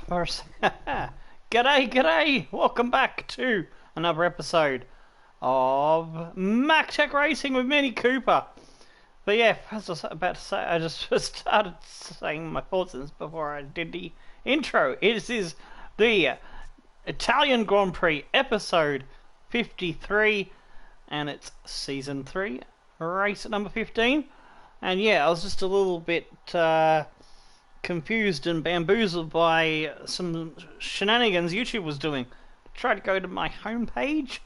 First, g'day! Welcome back to another episode of Mac Tech Racing with Mini Cooper. But yeah, as I was about to say, I just started saying my thoughts before I did the intro. It is the Italian Grand Prix episode 53, and it's season 3, race number 15. And yeah, I was just a little bit confused and bamboozled by some shenanigans YouTube was doing. Tried to go to my homepage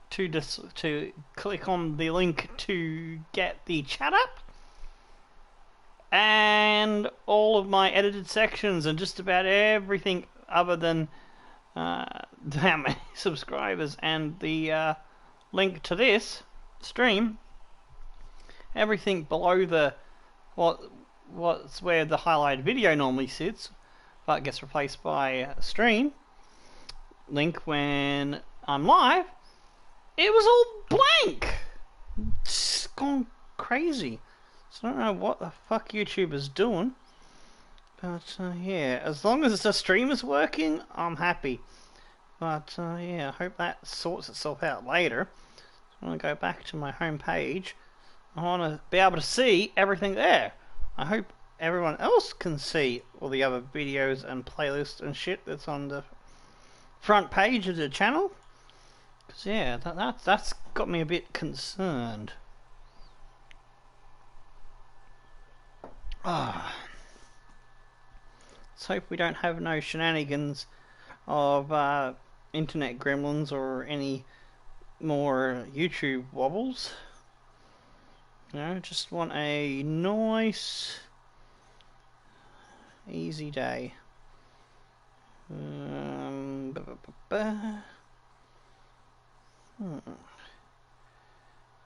to click on the link to get the chat up, and all of my edited sections and just about everything other than how many subscribers and the link to this stream, everything below the what's where the highlighted video normally sits, but gets replaced by a stream link when I'm live. It was all blank. It's gone crazy. So I don't know what the fuck YouTube is doing, but yeah, as long as the stream is working, I'm happy. But yeah, I hope that sorts itself out later. So I want to go back to my home page. I want to be able to see everything there. I hope everyone else can see all the other videos and playlists and shit that's on the front page of the channel. Because yeah, that's got me a bit concerned. Let's hope we don't have no shenanigans of internet gremlins or any more YouTube wobbles. No, just want a nice, easy day.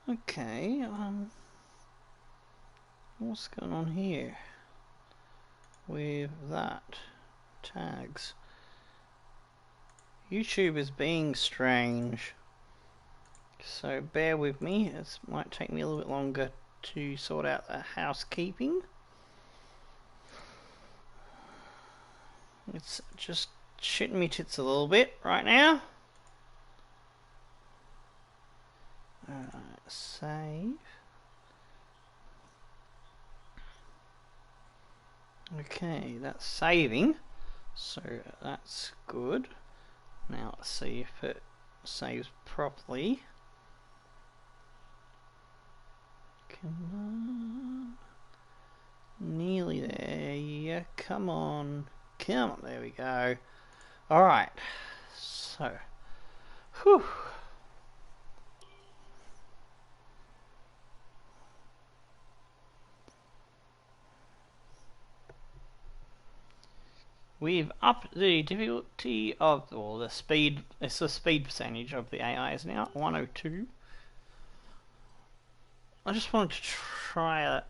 Okay, what's going on here with that? Tags. YouTube is being strange. So bear with me, it might take me a little bit longer to sort out the housekeeping. It's just shitting me tits a little bit right now. Save. Okay, that's saving, so that's good. Now let's see if it saves properly. Come on. Nearly there. Yeah, come on. Come on, there we go. Alright. So. Whew. We've upped the difficulty of, or the speed, it's the speed percentage of the AI is now 102. I just wanted to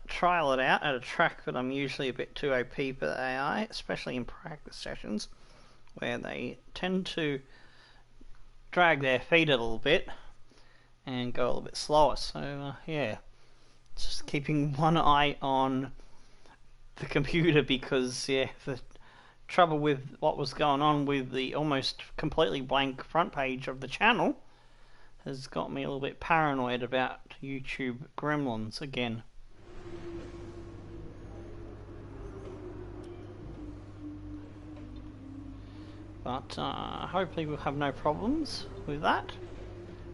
trial it out at a track that I'm usually a bit too OP for the AI, especially in practice sessions, where they tend to drag their feet a little bit and go a little bit slower. So yeah, just keeping one eye on the computer, because yeah, the trouble with what was going on with the almost completely blank front page of the channel has got me a little bit paranoid about YouTube gremlins again. But hopefully we'll have no problems with that.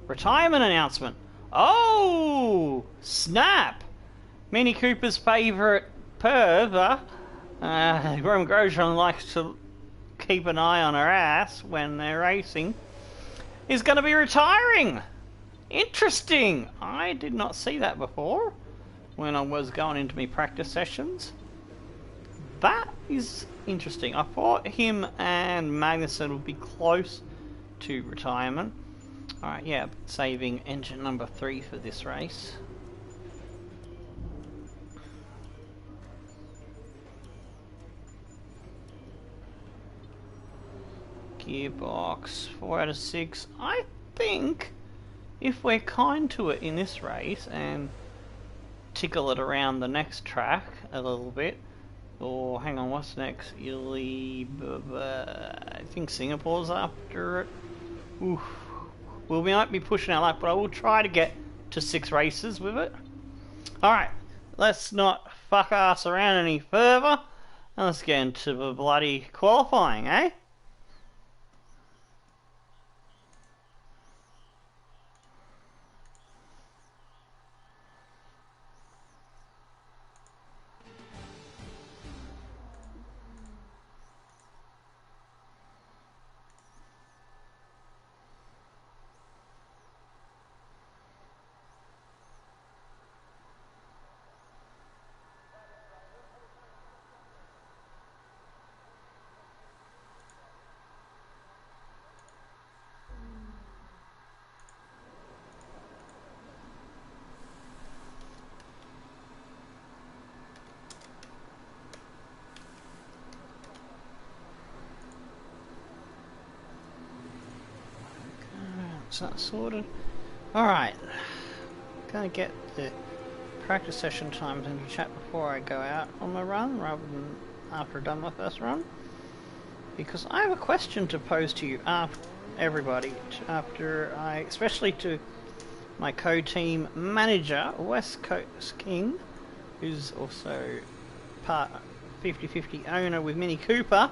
Retirement announcement. Oh, snap! Mini Cooper's favourite perv, Grom Grosjean likes to keep an eye on her ass when they're racing, is going to be retiring. Interesting. I did not see that before when I was going into my practice sessions. That is interesting. I thought him and Magnussen would be close to retirement. Alright, yeah, saving engine number 3 for this race. Gearbox 4 out of 6. I think if we're kind to it in this race and tickle it around the next track a little bit, Oh, hang on, what's next? Italy, I think Singapore's after it. Oof. Well, we might be pushing our luck, but I will try to get to 6 races with it. Alright, let's not fuck ass around any further. And let's get into the bloody qualifying, eh? Is that sorted? Alright. Gonna get the practice session times into chat before I go out on my run, rather than after I've done my first run. Because I have a question to pose to you, everybody, especially to my co-team manager, West Coast King, who's also part 50-50 owner with Mini Cooper.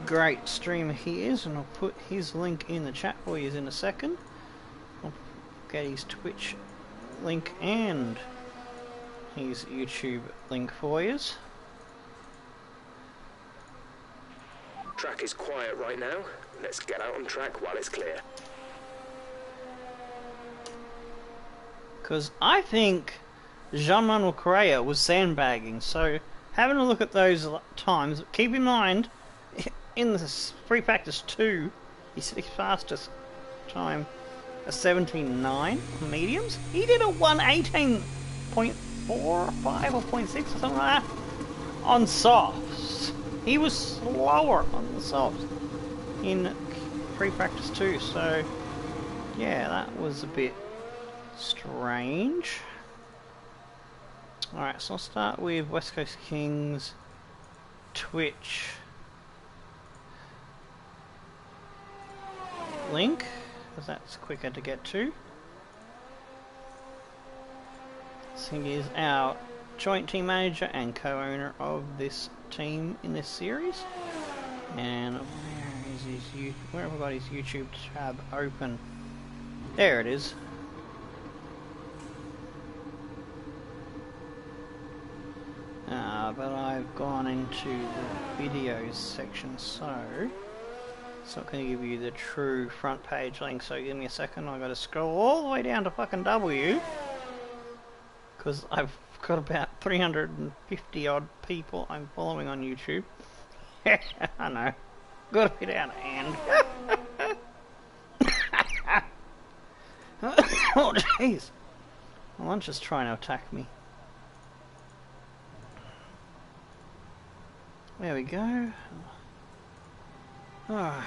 Great streamer he is, and I'll put his link in the chat for you in a second. I'll get his Twitch link and his YouTube link for you. Track is quiet right now. Let's get out on track while it's clear. Because I think Jean-Manuel Correa was sandbagging, so having a look at those times, keep in mind, in the free practice 2, he set his fastest time a 17.9 on mediums. He did a 1:18.4 or 5 or 0.6 or something like that on softs. He was slower on the softs in free practice 2, so yeah, that was a bit strange. Alright, so I'll start with West Coast Kings Twitch link, because that's quicker to get to. So he is our joint team manager and co-owner of this team in this series. And where have we got his YouTube tab open? There it is. But I've gone into the videos section, so it's not going to give you the true front page link, so give me a second. I've got to scroll all the way down to fucking W, because I've got about 350 odd people I'm following on YouTube. I know, got a bit out of hand. Oh jeez, my lunch is trying to attack me. There we go. Oh,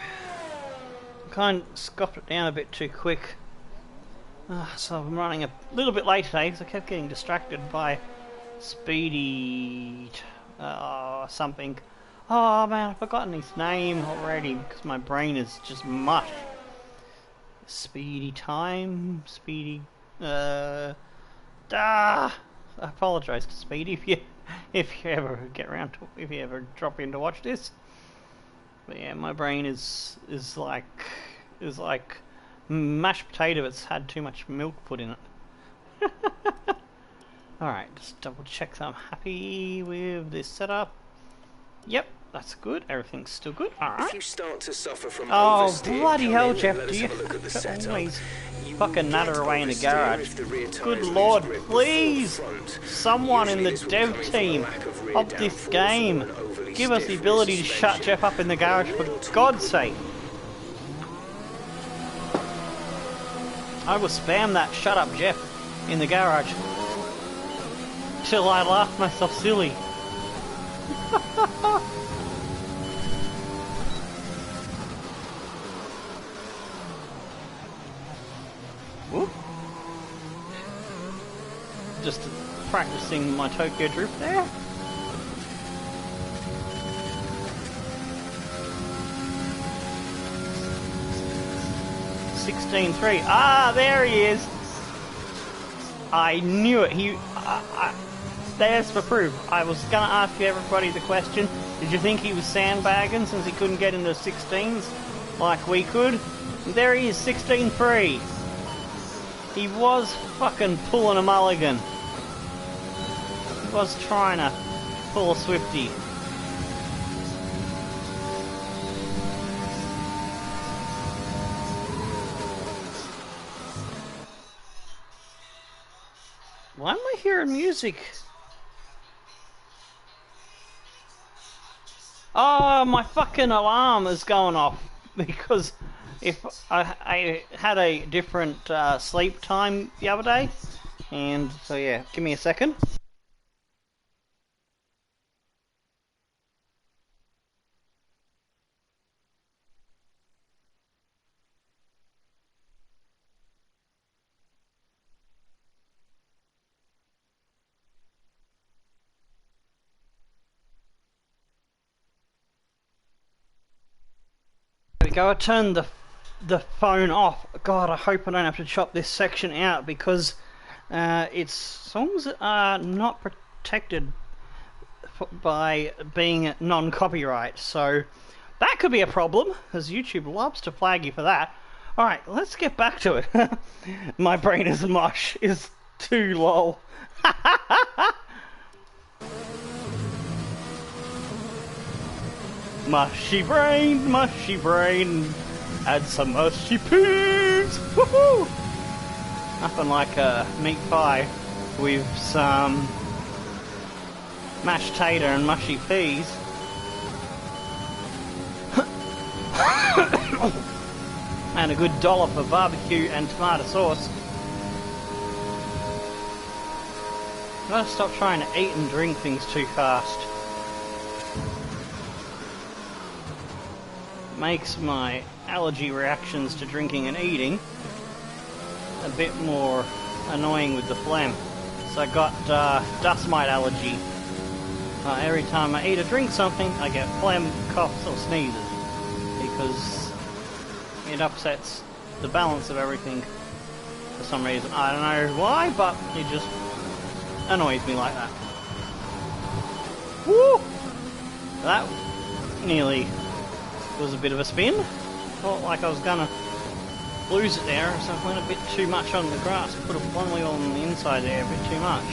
kind of scoffed it down a bit too quick. So I'm running a little bit late today because I kept getting distracted by Speedy something. Oh man, I've forgotten his name already because my brain is just mush. Speedy time, Speedy. I apologise to Speedy if you ever get around to, if you ever drop in to watch this. But yeah, my brain is like mashed potato that's had too much milk put in it. Alright, just double check that I'm happy with this setup. Yep, that's good. Everything's still good. Alright. If you start to suffer from bloody hell, Jeff, do you always fucking nutter away in the garage? Good lord, please! Someone in the dev team of this game, give us the ability to shut Jeff up in the garage for God's sake. I will spam that shut up Jeff in the garage till I laugh myself silly. Whoop. Just practicing my Tokyo Drift there. $16.3. Ah, there he is. I knew it. There's for proof. I was gonna ask everybody the question: did you think he was sandbagging since he couldn't get into 16s like we could? And there he is, 16.3. He was fucking pulling a mulligan. He was trying to pull a Swifty. Why am I hearing music? Oh, my fucking alarm is going off because if I had a different sleep time the other day, and so yeah, give me a second. There we go. I turned the phone off. God, I hope I don't have to chop this section out because its songs are not protected by being non-copyright, so that could be a problem, as YouTube loves to flag you for that. Alright, let's get back to it. My brain is mush, is too lol. Mushy brain, add some mushy peas. Woohoo! Nothing like a meat pie with some mashed tater and mushy peas. And a good dollop of barbecue and tomato sauce. Gotta stop trying to eat and drink things too fast. Makes my allergy reactions to drinking and eating a bit more annoying with the phlegm. So I got dust mite allergy. Every time I eat or drink something, I get phlegm, coughs or sneezes because it upsets the balance of everything for some reason. I don't know why, but it just annoys me like that. Woo! That nearly was a bit of a spin. Felt like I was gonna lose it there, so I went a bit too much on the grass. Put one wheel on the inside there, a bit too much.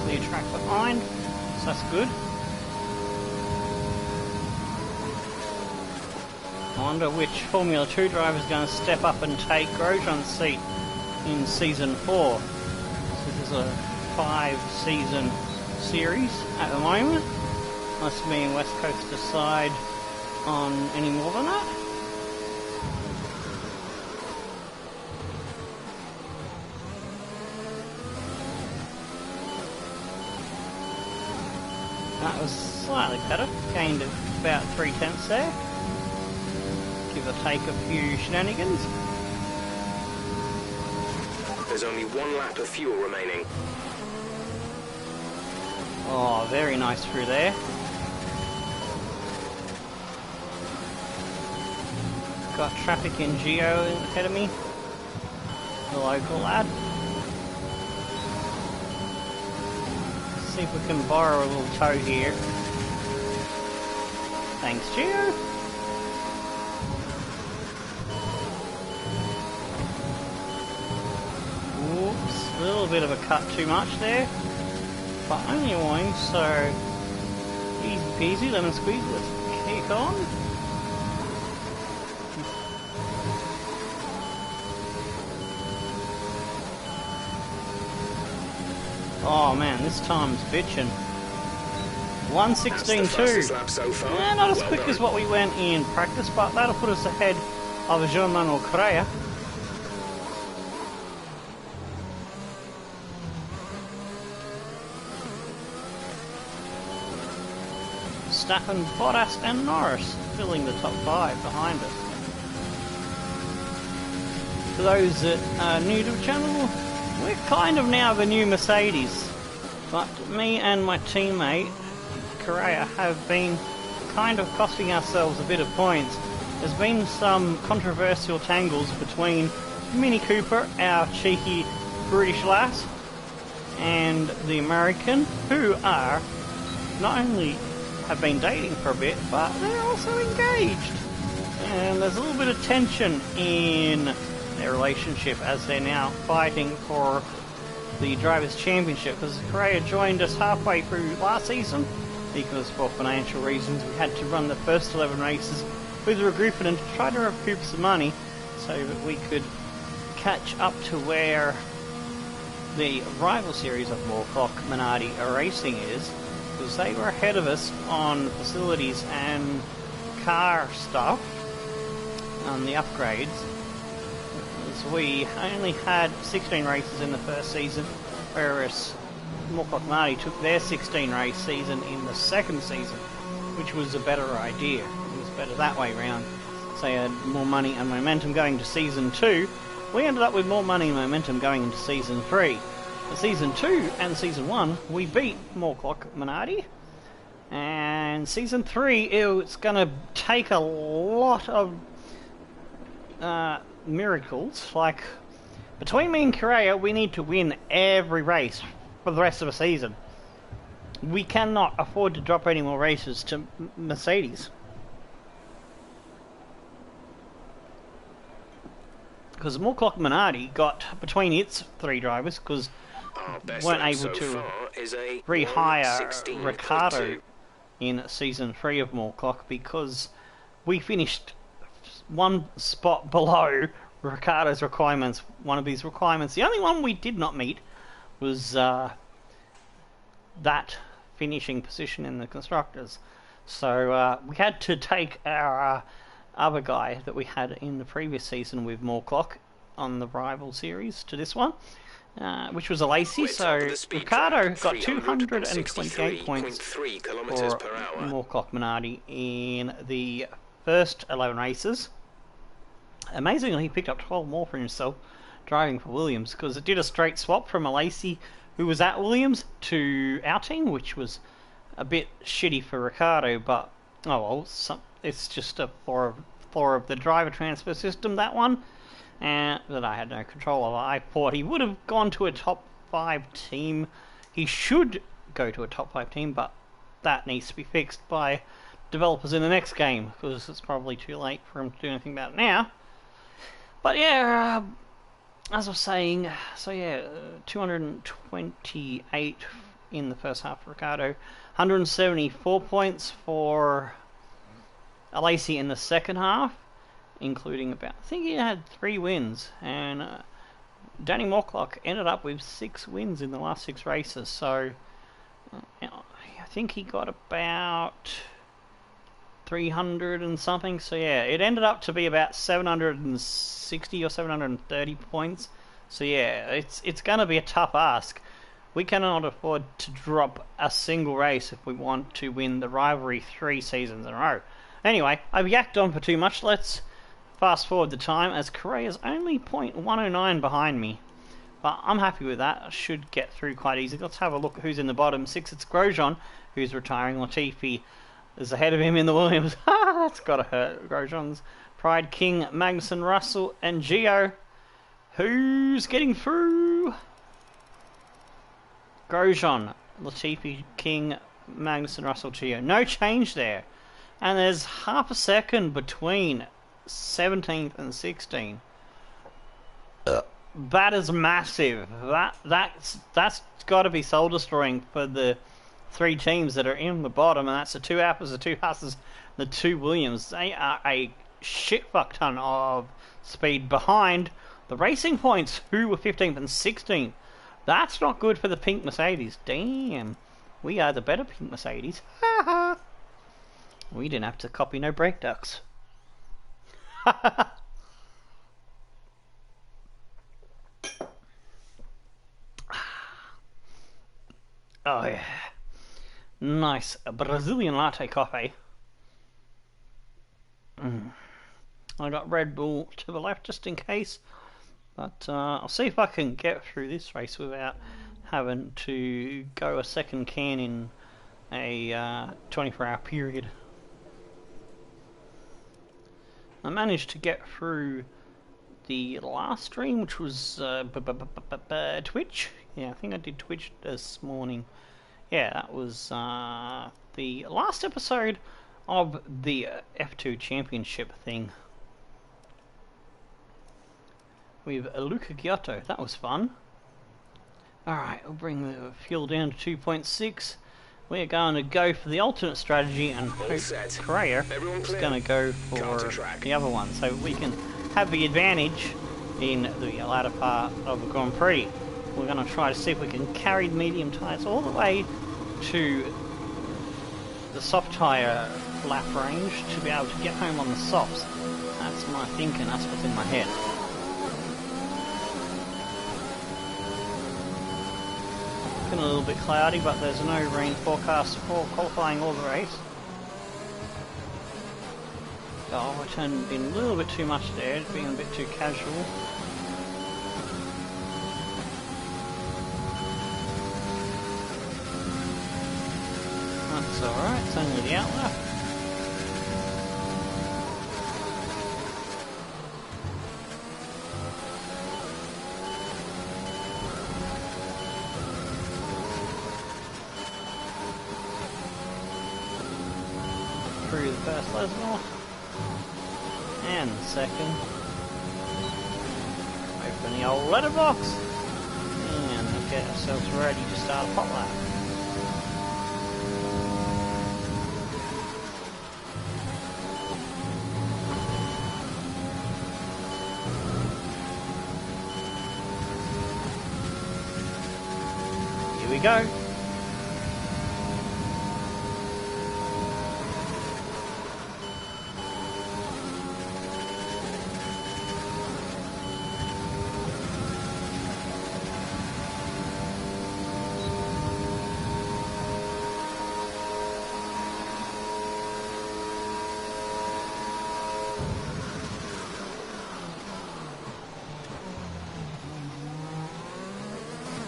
Clear track behind, so that's good. I wonder which Formula 2 driver is going to step up and take Grosjean's seat in Season 4. So this is a 5-season series at the moment. Unless me and West Coast decide on any more than that. That was slightly better. Gained about 3/10 there. Give or take a few shenanigans. There's only one lap of fuel remaining. Oh, very nice through there. Got traffic in Geo ahead of me. The local lad. See if we can borrow a little tow here. Thanks, Geo. Oops, a little bit of a cut too much there. But only one, so easy peasy, lemon squeeze, let's kick on. Oh man, this time's bitchin'. 1:16.2. So yeah, not as quick as what we went in practice, but that'll put us ahead of Jean Manuel Correa. Verstappen, Bottas and Norris filling the top 5 behind us. For those that are new to the channel, we're kind of now the new Mercedes, but me and my teammate Correa have been kind of costing ourselves a bit of points. There's been some controversial tangles between Mini Cooper, our cheeky British lass, and the American, who are not only have been dating for a bit, but they're also engaged. And there's a little bit of tension in their relationship as they're now fighting for the Drivers' Championship, because Correa joined us halfway through last season because for financial reasons we had to run the first 11 races with a group and to try to recoup some money so that we could catch up to where the rival series of Moorcock Minardi Racing is, because they were ahead of us on facilities and car stuff on the upgrades, as we only had 16 races in the first season, whereas Moorcock Minardi took their 16 race season in the second season, which was a better idea. It was better that way round. So you had more money and momentum going to season 2. We ended up with more money and momentum going into season 3. For season 2 and season 1, we beat Moorcock Minardi. And season 3, it's going to take a lot of miracles. Like, between me and Correa, we need to win every race for the rest of the season. We cannot afford to drop any more races to Mercedes, because Moorcock Minardi got, between its 3 drivers, because weren't able to rehire Ricardo in season 3 of Moorcock, because we finished 1 spot below Ricardo's requirements. One of his requirements, the only one we did not meet, was that finishing position in the constructors. So we had to take our other guy that we had in the previous season with Moorcock on the rival series to this one, which was a Lacey. So Ricardo got 228 points for Moorcock Minardi in the first 11 races. Amazingly, he picked up 12 more for himself driving for Williams, because it did a straight swap from a Lacey who was at Williams to our team, which was a bit shitty for Ricardo, but oh well, it's just a flaw of the driver transfer system, that one, and that I had no control of. I thought he would have gone to a top 5 team. He should go to a top 5 team, but that needs to be fixed by developers in the next game, because it's probably too late for him to do anything about it now. But yeah, as I was saying, so yeah, 228 in the first half for Ricardo, 174 points for Lacey in the second half, including about, I think he had 3 wins, and Danny Moorcock ended up with 6 wins in the last 6 races, so I think he got about 300 and something. So yeah, it ended up to be about 760 or 730 points. So yeah, it's gonna be a tough ask. We cannot afford to drop a single race if we want to win the rivalry 3 seasons in a row. Anyway, I've yacked on for too much. Let's fast forward the time, as Correa's only 0.109 behind me, but I'm happy with that. I should get through quite easily. Let's have a look at who's in the bottom 6. It's Grosjean, who's retiring. Latifi is ahead of him in the Williams. That's gotta hurt. Grosjean's Pride, King, Magnussen, Russell, and Gio. Who's getting through? Grosjean, Latifi, King, Magnussen, Russell, Gio. No change there. And there's half a second between 17th and 16th. That is massive. That's got to be soul destroying for the 3 teams that are in the bottom, and that's the 2 Apples, the 2 Husses, the 2 Williams. They are a shit fuck ton of speed behind the Racing Points, who were 15th and 16th. That's not good for the pink Mercedes. Damn, we are the better pink Mercedes. We didn't have to copy no brake ducts. Oh yeah. Nice Brazilian latte coffee. I got Red Bull to the left just in case, but I'll see if I can get through this race without having to go a second can in a 24-hour period. I managed to get through the last stream, which was Twitch. Yeah, I think I did Twitch this morning. Yeah, that was the last episode of the F2 Championship thing with Luca Giotto. That was fun. Alright, we'll bring the fuel down to 2.6. We're going to go for the alternate strategy and hope Correa is going to go for the other one, so we can have the advantage in the latter part of the Grand Prix. We're going to try to see if we can carry the medium tyres all the way to the soft tyre lap range to be able to get home on the softs. That's my thinking, that's what's in my head. A little bit cloudy, but there's no rain forecast for qualifying or the race. Oh, I turned in a little bit too much there, being a bit too casual. That's alright, it's only the outlap. Through the first Lesnar and the second. Open the old letterbox and we'll get ourselves ready to start a hot lap. Here we go.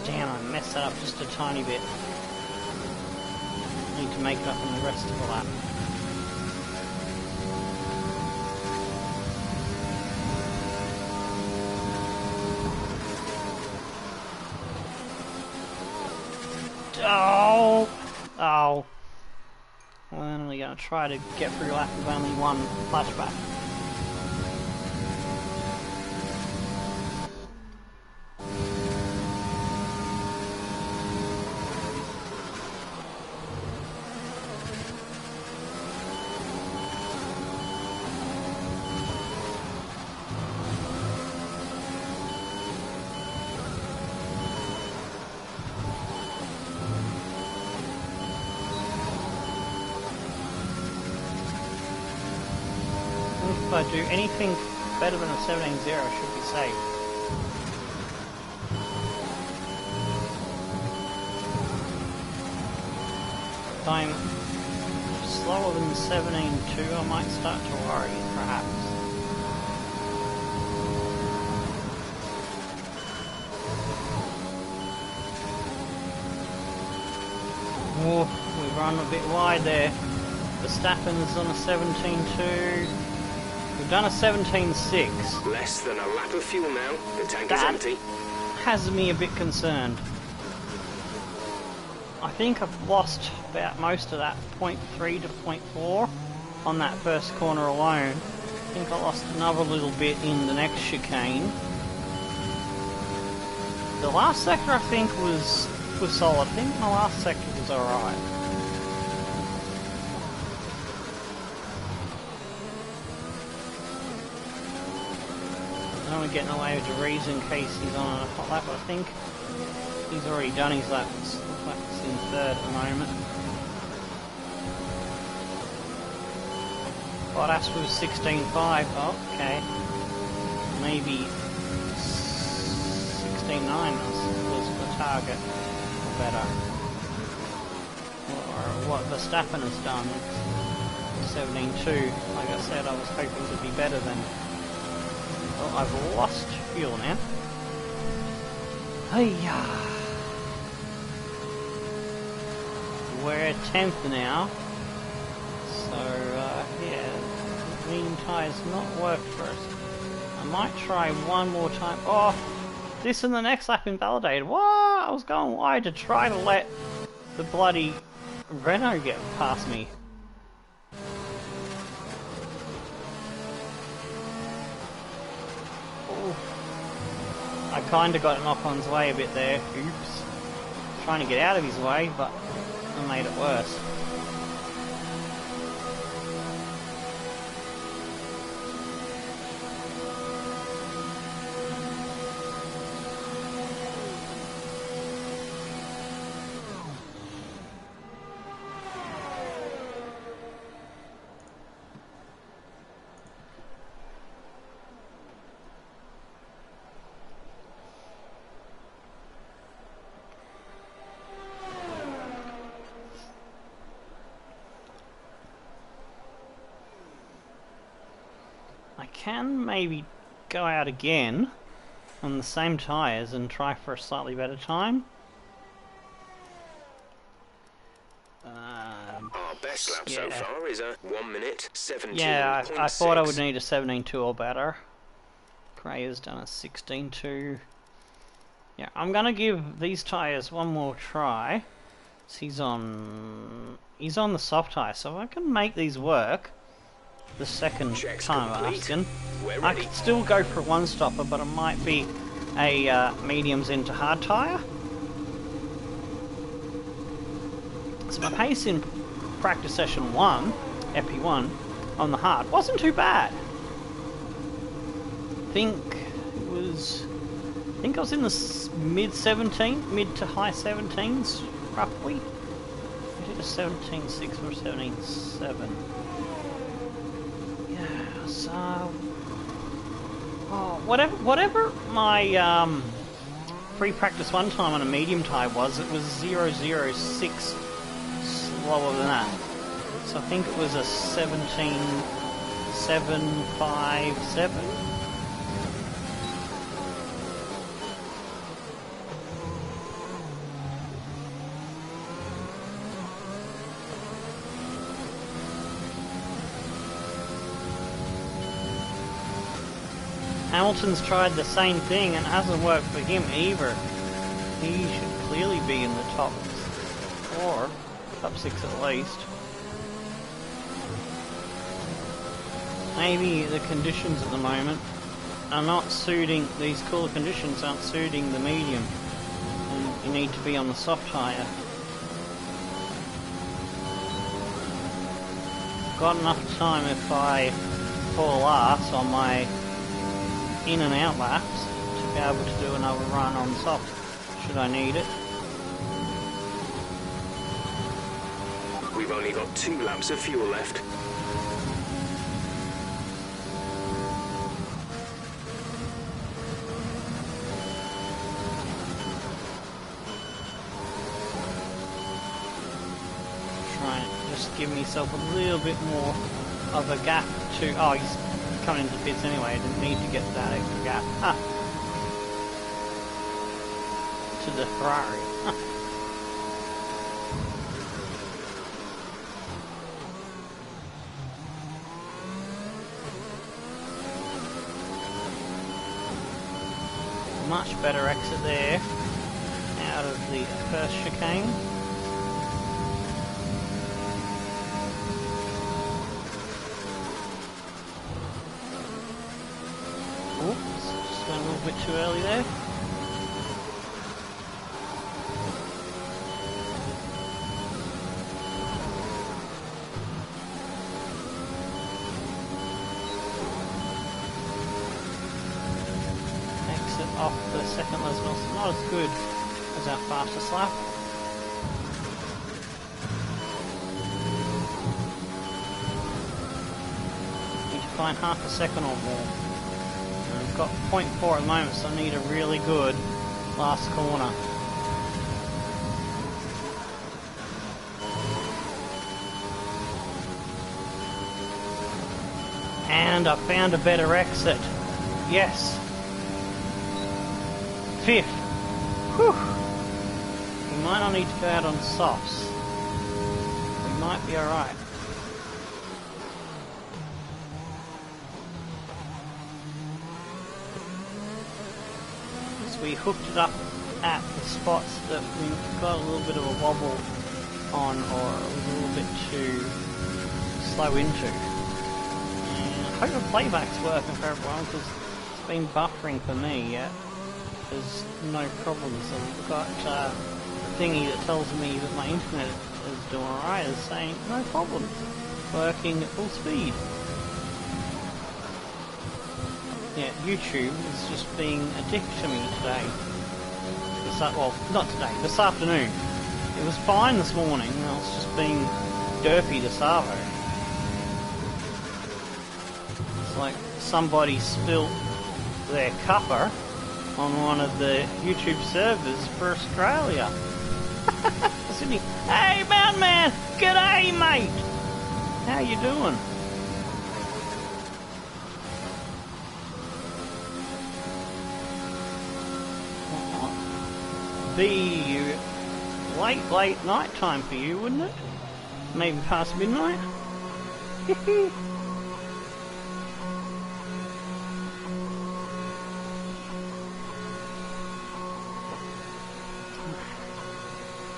Damn, I messed that up just a tiny bit. Need to make it up in the rest of the lap. Oh! Oh. Well, then we're going to try to get through lap with only one flashback. If I do anything better than a 17.0, I should be safe. If I'm slower than 17.2, I might start to worry, perhaps. Oh, we've run a bit wide there. Verstappen's on a 17.2. We've done a 17.6. Less than a lap of fuel now. The tank is empty. Has me a bit concerned. I think I've lost about most of that 0.3 to 0.4 on that first corner alone. I think I lost another little bit in the next chicane. The last sector I think was solid. I think my last sector was alright. I don't want to get in the way of DeVries in case he's on a hot lap, but I think he's already done his lap. It looks like it's in third at the moment. Bottas was 16.5. Oh, okay. Maybe 16.9 was the target. Or better. or what Verstappen has done. 17.2. Like I said, I was hoping to be better than. Well, I've lost fuel now. Hey-ya! We're 10th now. So, yeah, medium tyres not worked for us. I might try one more time. Oh, this in the next lap invalidated. What? I was going wide to try to let the bloody Renault get past me. Ooh. I kind of got him up on his way a bit there. Oops. Trying to get out of his way, but I made it worse. I can maybe go out again on the same tyres and try for a slightly better time. Our best lap so far is a 1 minute 17.6. Yeah, I thought I would need a 17.2 or better. Gray has done a 16.2. Yeah, I'm gonna give these tyres one more try. So he's on the soft tyre, so I can make these work. The second time I'm asking. I could still go for a one-stopper, but it might be a mediums into hard tyre. So my pace in practice session 1, FP1, on the hard wasn't too bad. I think I was in the mid to high 17s, roughly. I did a 17.6 or 17.7. So, whatever my pre-practice one time on a medium tyre was, it was 0.06 slower than that. So I think it was a 17.757. Hamilton's tried the same thing and it hasn't worked for him either. He should clearly be in the top 4, top 6 at least. Maybe the conditions at the moment are not suiting, these cooler conditions aren't suiting the medium, and you need to be on the soft tyre. Got enough time if I fall last on my in and out laps to be able to do another run on soft should I need it. We've only got 2 laps of fuel left. Try and just give myself a little bit more of a gap to. Oh, he's coming into pits anyway. I didn't need to get that extra gap. To the Ferrari. Much better exit there out of the first chicane. Oops, just went a little bit too early there. Off the second Lesmos, not as good as our fastest lap. Need to find half a second or more. And we've got 0.4 at the moment, so I need a really good last corner. And I found a better exit. Yes. 5th. Whew. We might not need to go out on softs. We might be alright. So we hooked it up at the spots that we got a little bit of a wobble on, or it was a little bit too slow into. And I hope the playback's working for everyone, because it's been buffering for me, yet there's no problems. I've got the thingy that tells me that my internet is doing alright, is saying no problem, working at full speed. Yeah, YouTube is just being a dick to me today. Well, not today, this afternoon. It was fine this morning, I was just being derpy to Savo. It's like somebody spilt their cuppa on one of the YouTube servers for Australia. Sydney, hey Mountain Man, g'day mate! How you doing? Be late night time for you, wouldn't it? Maybe past midnight?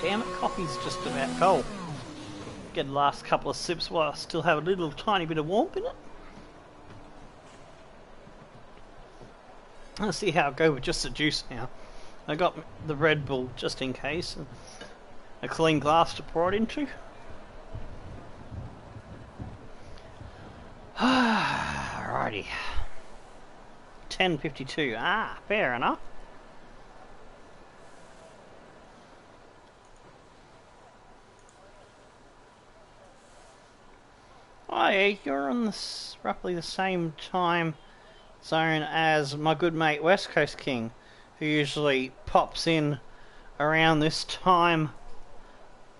Damn it, coffee's just about cold. Get the last couple of sips while I still have a little tiny bit of warmth in it. Let's see how I go with just the juice now. I got the Red Bull just in case, and a clean glass to pour it into. Alrighty. 10:52. Ah, fair enough. Oh yeah, you're on this roughly the same time zone as my good mate West Coast King, who usually pops in around this time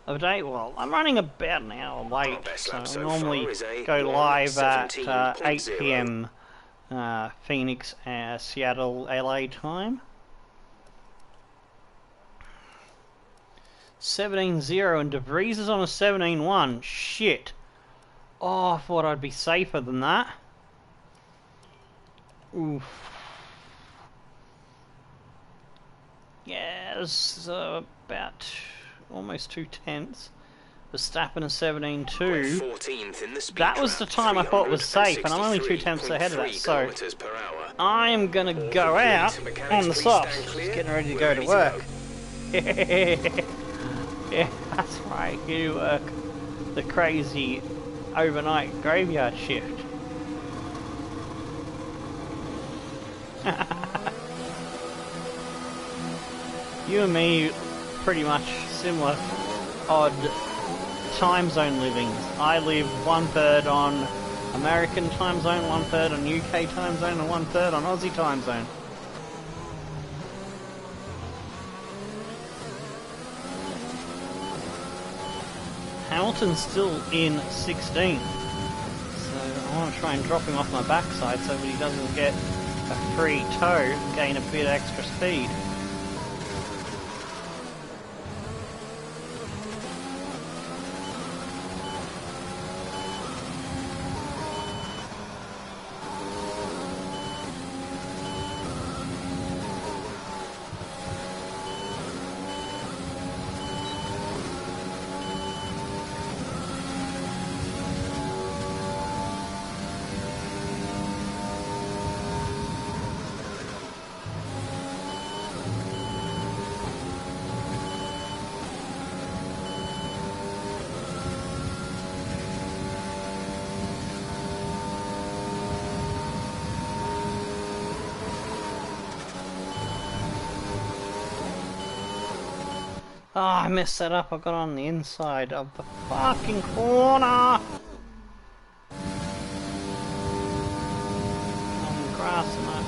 of day. Well, I'm running about an hour late, so I normally go live at 8 PM Phoenix, Seattle, LA time. 17-0 and DeVries is on a 17-1. Shit. Oh, I thought I'd be safer than that. Oof. Yeah, it's about almost 2/10. Verstappen is 17-2. 14th in the that was the time I thought was safe, and I'm only 2/10 ahead of that, so I'm gonna go out on the softs, just getting ready to go to work. Yeah, that's right, you work the crazy overnight graveyard shift. You and me, pretty much similar, odd time zone livings. I live 1/3 on American time zone, 1/3 on UK time zone, and 1/3 on Aussie time zone. Hamilton's still in 16th, so I want to try and drop him off my backside so that he doesn't get a free toe, gain a bit extra speed. Oh, I messed that up. I got on the inside of the fucking corner. On the grass and that.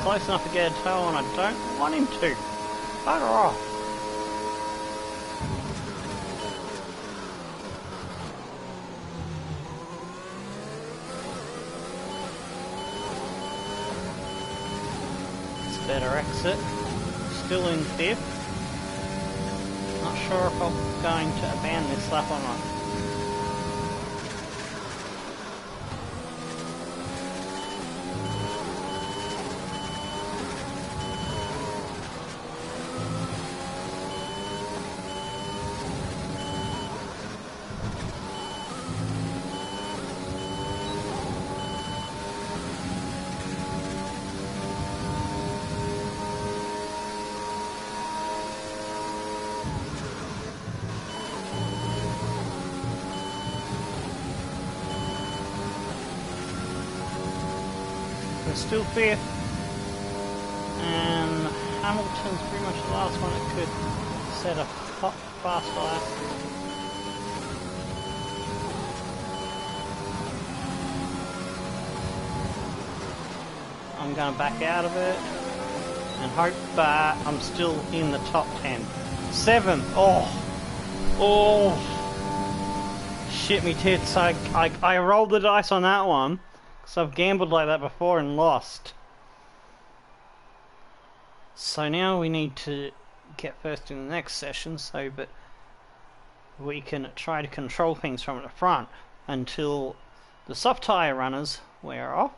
close enough to get a tow, and I don't want him to. Bugger off. It's a better exit. Still in fifth. Not sure if I'm going to abandon this lap or not. We're still fifth, and Hamilton's pretty much the last one that could set a fast lap. I'm going to back out of it and hope that I'm still in the top 10. 7th, oh, shit me tits. I rolled the dice on that one. So I've gambled like that before and lost. So now we need to get first in the next session so that we can try to control things from the front until the soft tyre runners wear off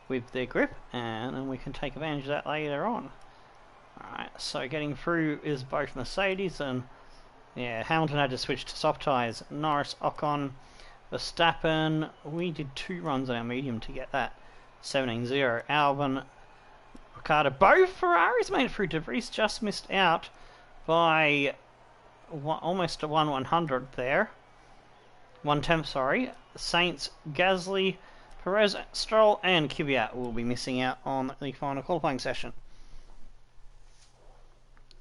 with their grip, and then we can take advantage of that later on. Alright, so getting through is both Mercedes and yeah, Hamilton had to switch to soft tyres. Norris, Ocon, Verstappen, we did 2 runs on our medium to get that 17-0. Albon, Ricciardo, both Ferraris made it through. De Vries just missed out by almost a 1/100 there. 1/10, sorry. Sainz, Gasly, Perez, Stroll, and Kvyat will be missing out on the final qualifying session.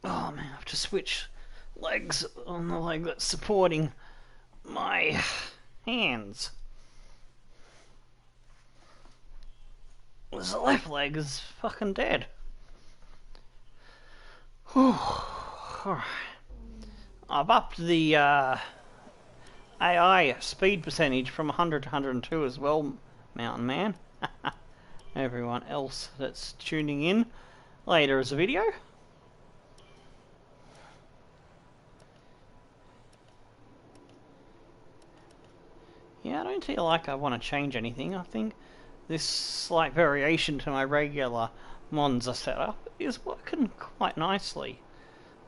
Oh man, I have to switch legs on the leg that's supporting my hands. The left leg is fucking dead. Whew. Alright. I've upped the AI speed percentage from 100 to 102 as well, Mountain Man. Everyone else that's tuning in later as a video. Yeah, I don't feel like I want to change anything. I think this slight variation to my regular Monza setup is working quite nicely.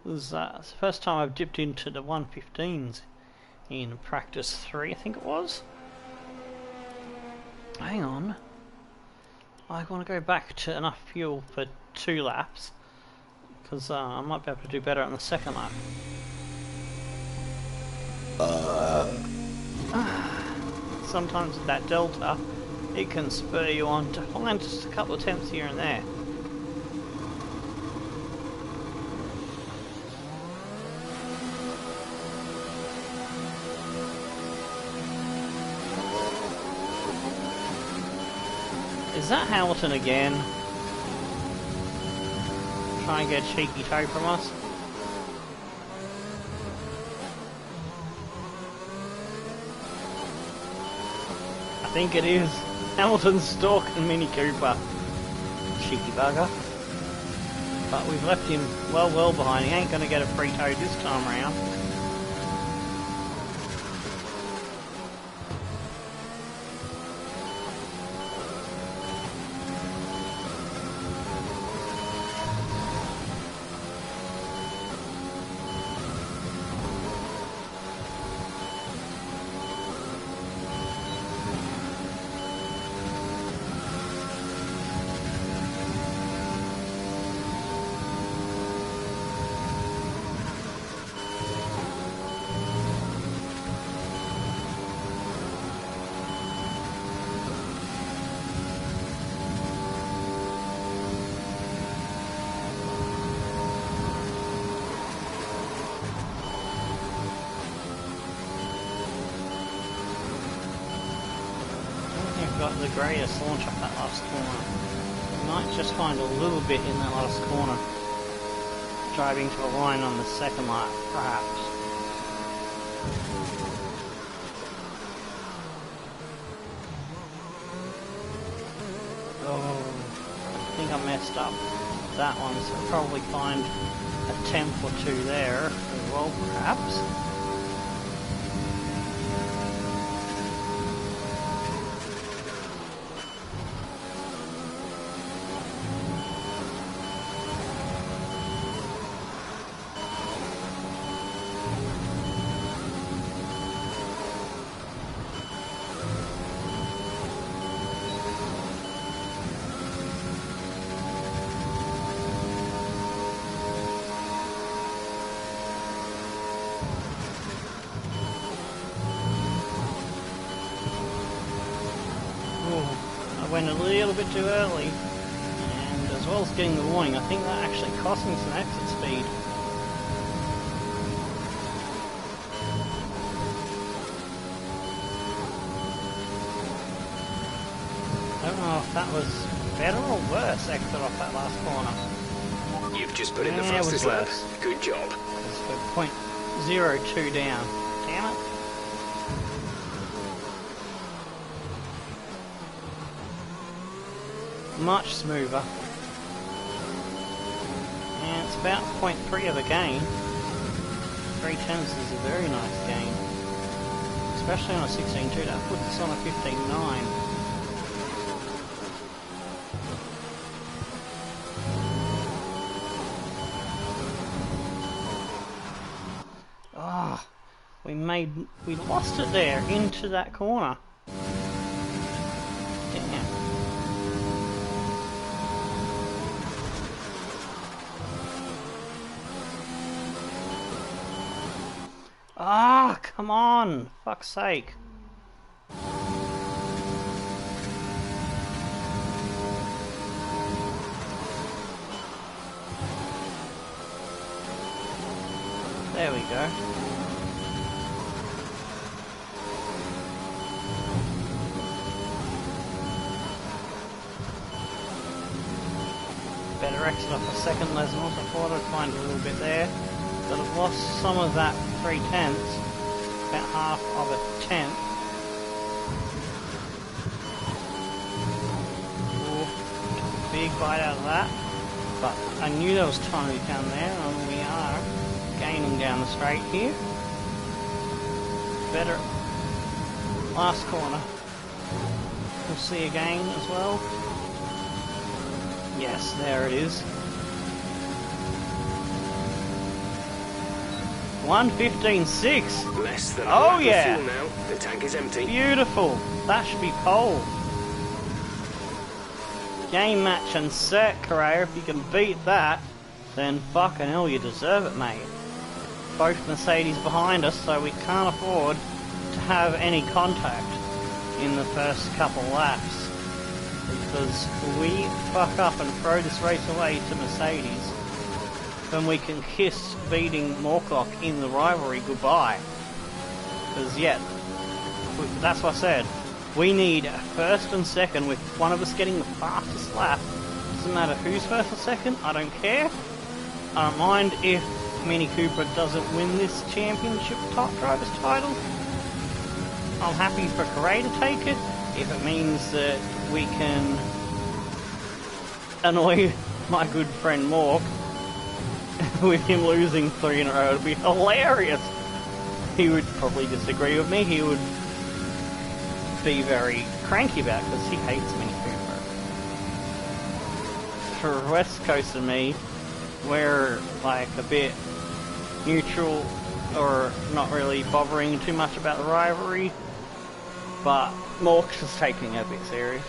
It was the first time I've dipped into the 115s in practice 3, I think it was. Hang on. I want to go back to enough fuel for 2 laps, because I might be able to do better on the second lap. Sometimes with that delta, it can spur you on to find just a couple of tenths here and there. Is that Hamilton again? Try and get a cheeky toe from us. I think it is. Hamilton's stalking Mini Cooper. Cheeky bugger. But we've left him well behind. He ain't gonna get a free toe this time round. Got the greatest launch up that last corner. might just find a little bit in that last corner. Driving to a line on the second lap, perhaps. Oh, I think I messed up that one, so I'll probably find a tenth or two there as well, perhaps. Went a little bit too early, and as well as getting the warning, I think that actually cost me some exit speed. I don't know if that was better or worse exit off that last corner. You've just put in the fastest lap. Good job. It's for 0.02 down. Damn it. Much smoother, and it's about 0.3 of a gain. 3 tenths is a very nice gain, especially on a 16.2. That puts us on a 15.9. Ah, we lost it there into that corner. Damn. Ah, come on! Fuck's sake. There we go. Better exit off a second Lesmos. I thought I'd find a little bit there. But I've lost some of that 3 tenths, about half of a tenth. Ooh, big bite out of that. But I knew there was time down there, and we are gaining down the straight here. Better last corner. We'll see again as well. Yes, there it is. 1:15.6. Less than oh yeah. full now. The tank is empty. Beautiful. That should be pole. Game, match and set, Correa. If you can beat that, then fucking hell, you deserve it, mate. Both Mercedes behind us, so we can't afford to have any contact in the first couple laps. Because we fuck up and throw this race away to Mercedes, then we can kiss beating Moorcock in the rivalry goodbye. Because, yeah, that's what I said. We need first and second, with one of us getting the fastest lap. Doesn't matter who's first or second, I don't care. I don't mind if Mini Cooper doesn't win this championship top driver's title. I'm happy for Correa to take it, if it means that we can annoy my good friend Mork with him losing 3 in a row. It would be hilarious. He would probably disagree with me. He would be very cranky about it because he hates Mini Cooper. For West Coast and me, we're like a bit neutral or not really bothering too much about the rivalry, but Mork's just taking it a bit serious.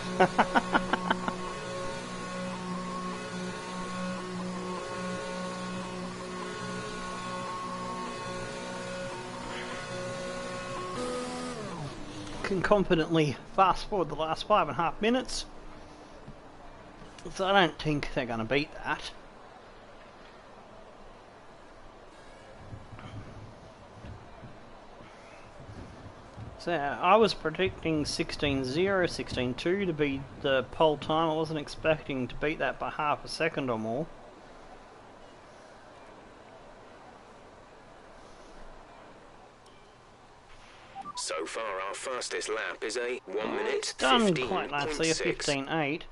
Can confidently fast forward the last 5.5 minutes, so I don't think they're going to beat that. So I was predicting 16.0, 16.2 to be the pole time. I wasn't expecting to beat that by half a second or more. So far, our fastest lap is a 1 minute Done quite nicely, a 15.8.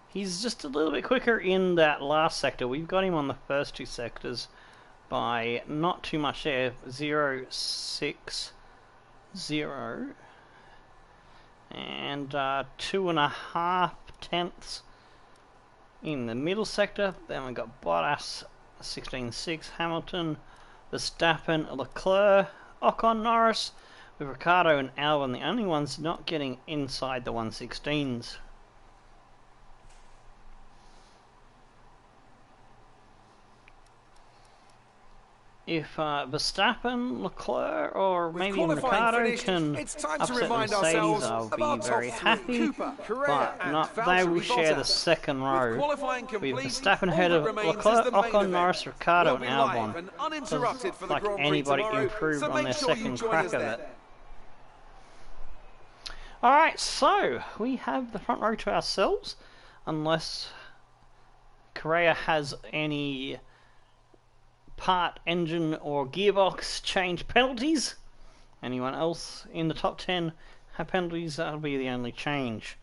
He's just a little bit quicker in that last sector. We've got him on the first two sectors by not too much there, 0.60 and 2.5 tenths in the middle sector. Then we got Bottas, 16.6, Hamilton, Verstappen, Leclerc, Ocon, Norris, with Ricciardo and Albon the only ones not getting inside the 116s. If Verstappen, Leclerc, or maybe even Ricciardo can upset Mercedes, I'll be very happy, but they will share the second row with Verstappen ahead of Leclerc, Ocon, Norris, Ricciardo and Albon. Doesn't like anybody improved on their second crack of it. Alright, so we have the front row to ourselves, unless Correa has any part, engine or gearbox change penalties. Anyone else in the top 10 have penalties, that'll be the only change.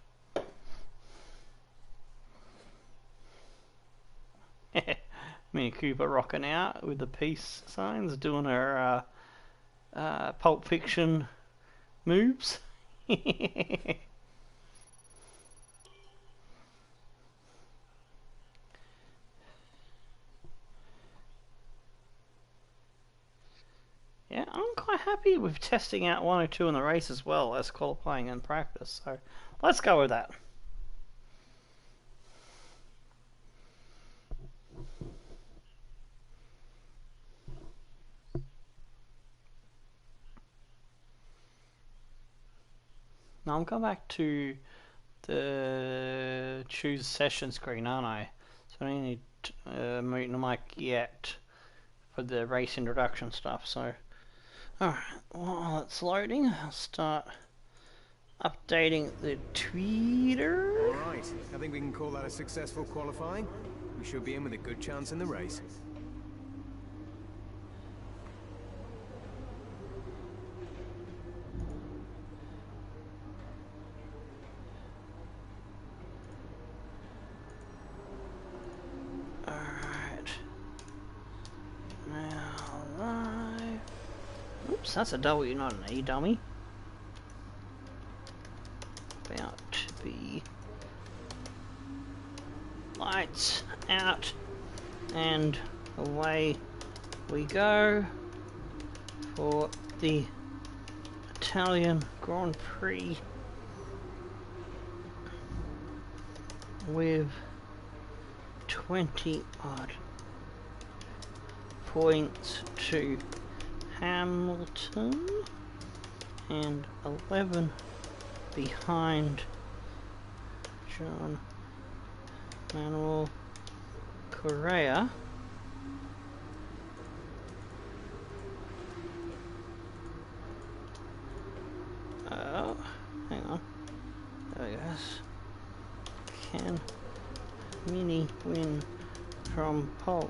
Mini Cooper rocking out with the peace signs, doing her Pulp Fiction moves. Yeah, I'm quite happy with testing out 102 in the race as well as qualifying and practice, so let's go with that. Now I'm going back to the choose session screen, aren't I? So I don't need to mute the mic yet for the race introduction stuff, so alright, while it's loading, I'll start updating the tweeter. Alright, I think we can call that a successful qualifying. We should be in with a good chance in the race. Oops, that's a W, not an E, dummy. About to be lights out, and away we go for the Italian Grand Prix with 20 odd points to Hamilton and 11 behind John Manuel Correa. Oh, hang on. There he goes. Can Mini win from pole?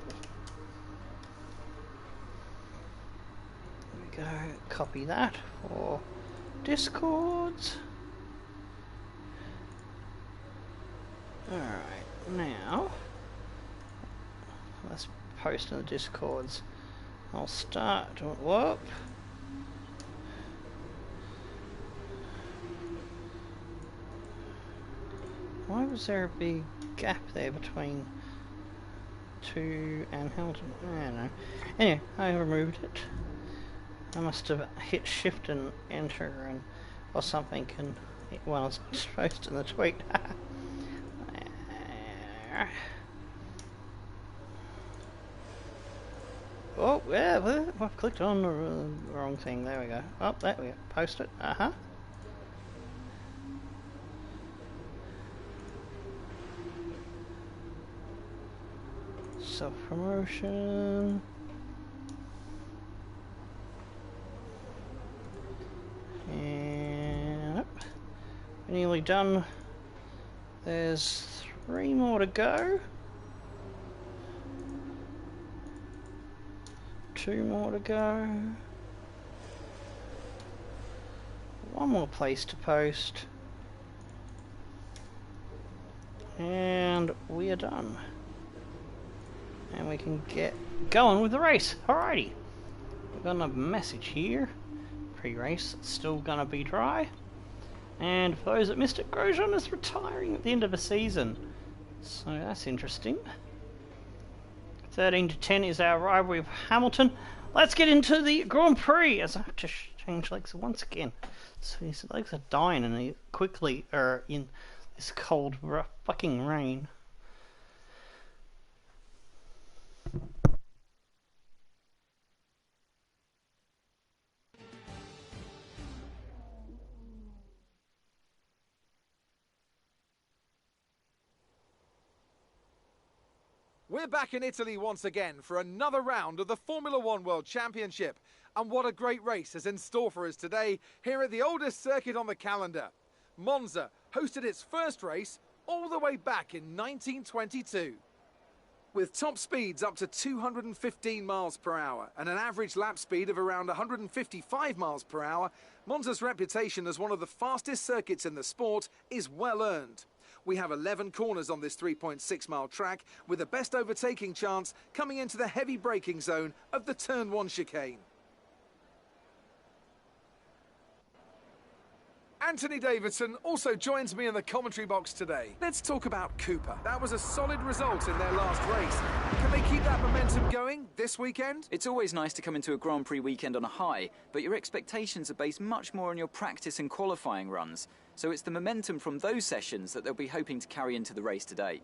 Go copy that for Discords. Alright, now let's post in the Discords. I'll start. Whoop. Why was there a big gap there between 2 and Hamilton? I don't know. Anyway, I removed it. I must have hit shift and enter and or something and when I was posting the tweet. Oh, yeah, I've clicked on the wrong thing. There we go. Oh, there we go. Post it. Self-promotion. And nearly done. There's 3 more to go. 2 more to go. 1 more place to post. And we are done. And we can get going with the race. Alrighty. We've got a message here. Pre-race, it's still gonna be dry. And for those that missed it, Grosjean is retiring at the end of the season. So that's interesting. 13 to 10 is our rivalry with Hamilton. Let's get into the Grand Prix as I have to change legs once again. So his legs are dying and he quickly in this cold fucking rain. We're back in Italy once again for another round of the Formula One World Championship. And what a great race is in store for us today here at the oldest circuit on the calendar. Monza hosted its first race all the way back in 1922. With top speeds up to 215 miles per hour and an average lap speed of around 155 miles per hour, Monza's reputation as one of the fastest circuits in the sport is well earned. We have 11 corners on this 3.6-mile track, with the best overtaking chance coming into the heavy braking zone of the Turn 1 chicane. Anthony Davidson also joins me in the commentary box today. Let's talk about Cooper. That was a solid result in their last race. Can they keep that momentum going this weekend? It's always nice to come into a Grand Prix weekend on a high, but your expectations are based much more on your practice and qualifying runs. So it's the momentum from those sessions that they'll be hoping to carry into the race today.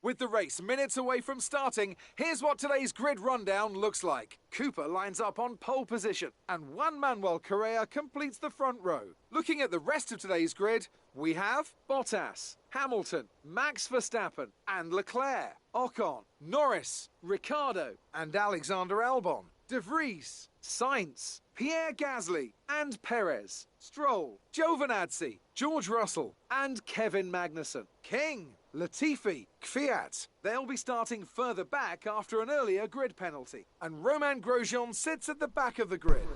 With the race minutes away from starting, here's what today's grid rundown looks like. Cooper lines up on pole position, and Juan Manuel Correa completes the front row. Looking at the rest of today's grid, we have Bottas, Hamilton, Max Verstappen, and Leclerc, Ocon, Norris, Ricciardo, and Alexander Albon, De Vries, Sainz, Pierre Gasly, and Perez, Stroll, Giovinazzi, George Russell, and Kevin Magnussen, King, Latifi, Kvyat. They'll be starting further back after an earlier grid penalty. And Romain Grosjean sits at the back of the grid.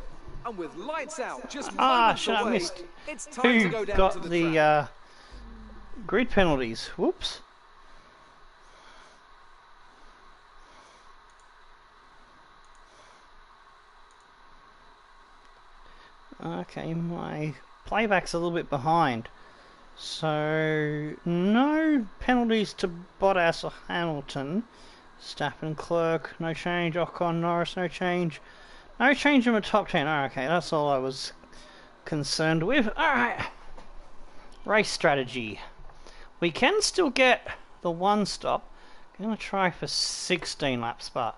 And with lights out just moments away, it's time to go down to the track. Grid penalties? Whoops. Okay, my playback's a little bit behind. So, no penalties to Bottas or Hamilton. Verstappen, Clerk, no change. Ocon, Norris, no change. No change in the top 10. Oh, okay, that's all I was concerned with. Alright. Race strategy. We can still get the 1 stop. I'm going to try for 16 laps, but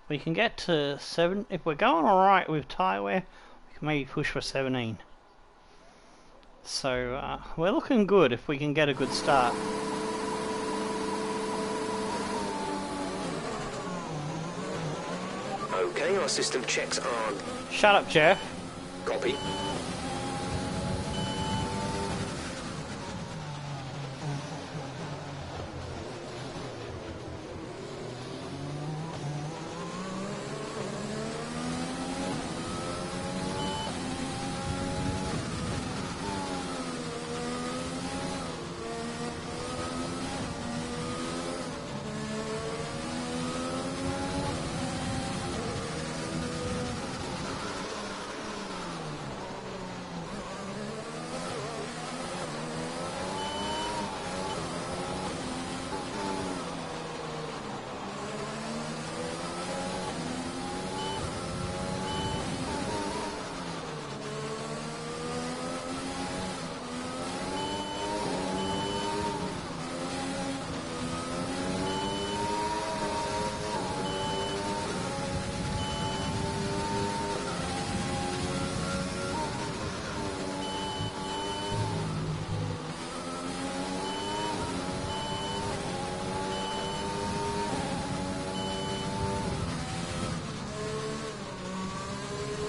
we can get to 7. If we're going alright with tyre wear, we can maybe push for 17. So we're looking good if we can get a good start. Okay, our system checks are... Shut up, Jeff. Copy.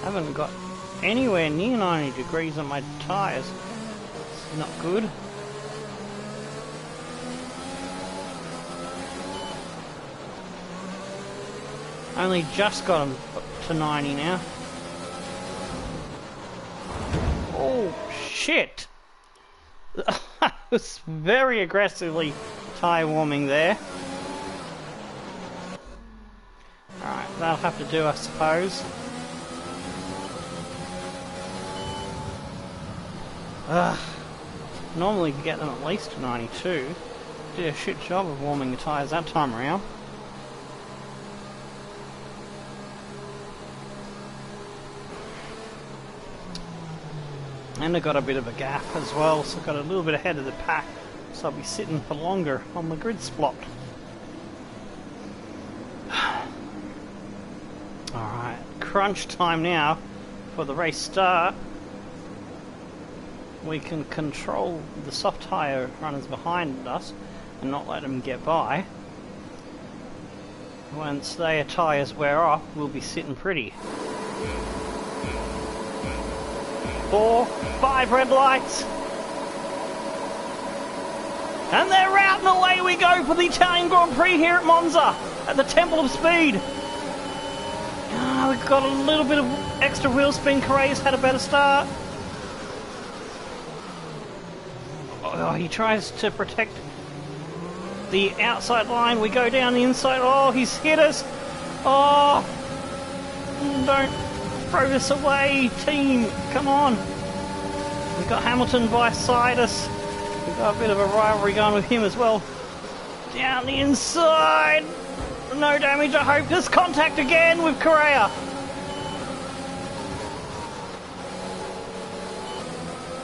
Haven't got anywhere near 90 degrees on my tyres. It's not good. Only just got them to 90 now. Oh, shit! I was very aggressively tyre warming there. Alright, that'll have to do, I suppose. Normally you get them at least to 92. Did a shit job of warming the tyres that time around. And I got a bit of a gap as well, so I got a little bit ahead of the pack, so I'll be sitting for longer on the grid spot. Alright, crunch time now for the race start. We can control the soft tyre runners behind us and not let them get by. Once their tyres wear off, we'll be sitting pretty. 4, 5 red lights. And they're out and away we go for the Italian Grand Prix here at Monza at the Temple of Speed. We've got a little bit of extra wheel spin. Correa's had a better start. Oh, he tries to protect the outside line. We go down the inside. Oh, he's hit us. Oh, don't throw this away, team. Come on. We've got Hamilton beside us. We've got a bit of a rivalry going with him as well. Down the inside. No damage, I hope. There's contact again with Correa.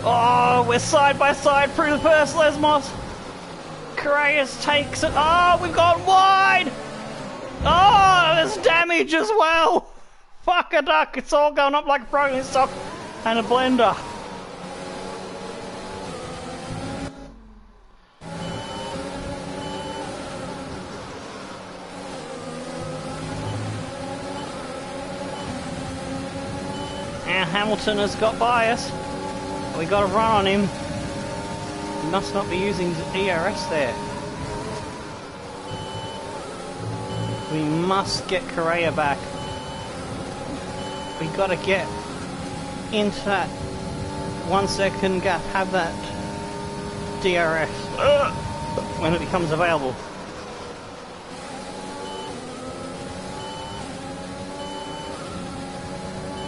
Oh, we're side by side through the first Lesmos. Correa takes it. Oh, we've gone wide. Oh, there's damage as well. Fuck a duck. It's all going up like a broken sock and a blender. Now Hamilton has got by us. We got to run on him. He must not be using ERS there. We must get Correa back. We got to get into that 1 second gap. Have that DRS when it becomes available.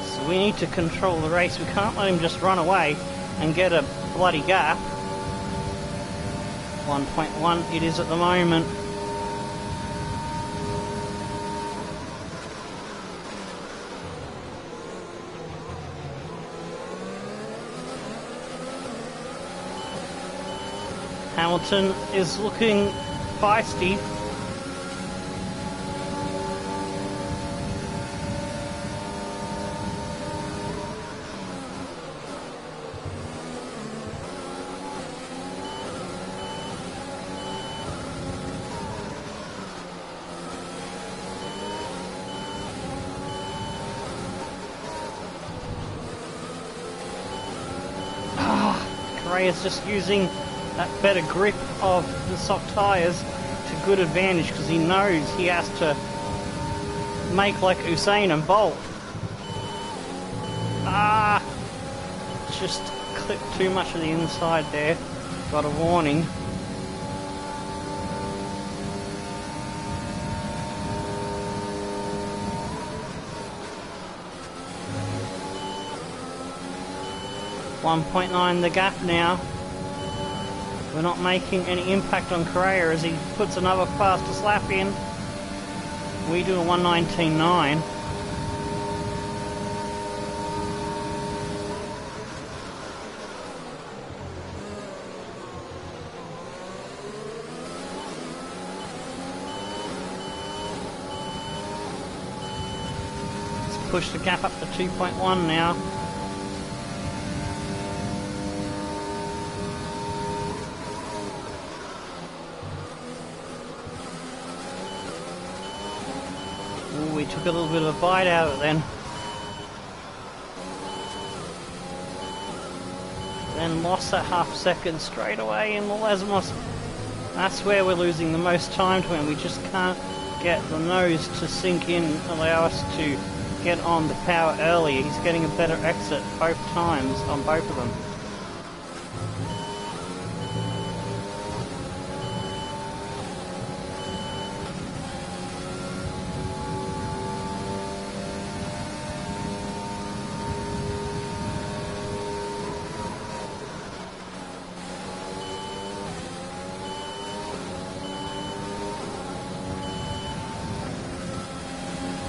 So we need to control the race. We can't let him just run away and get a bloody gap. 1.1 it is at the moment. Hamilton is looking feisty. Correa's just using that better grip of the soft tyres to good advantage because he knows he has to make like Usain and Bolt. Just clipped too much of the inside there. Got a warning. .9 the gap now. We're not making any impact on Correa as he puts another fastest lap in. We do a 1:19.9. Let's push the gap up to 2.1 now. We took a little bit of a bite out of it then. and lost that half second straight away in the Lesmos. That's where we're losing the most time to him. We just can't get the nose to sink in, allow us to get on the power early. He's getting a better exit both times on both of them.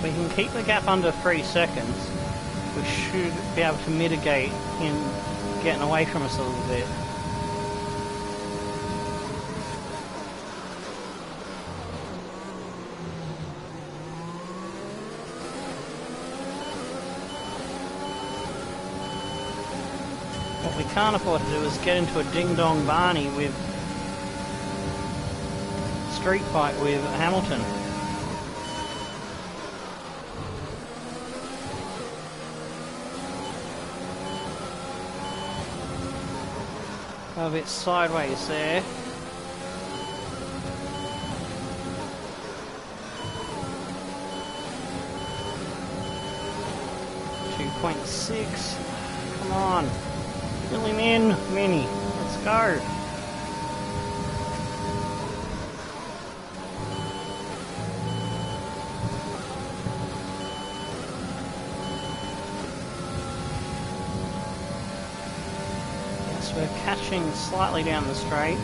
We can keep the gap under 3 seconds. We should be able to mitigate him getting away from us a little bit. What we can't afford to do is get into a ding-dong Barney with street fight with Hamilton. A bit sideways there. .6. Come on. Fill him in, Mini. Let's go. We're catching slightly down the straight.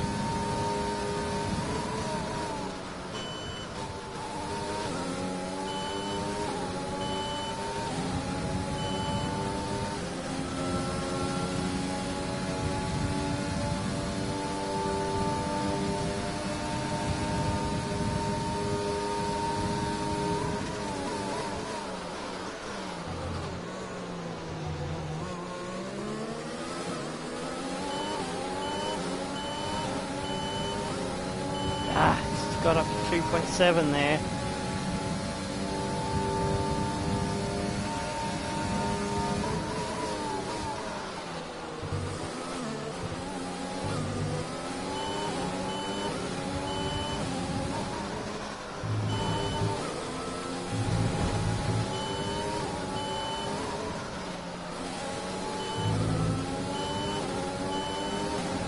It's got up to 2.7 there.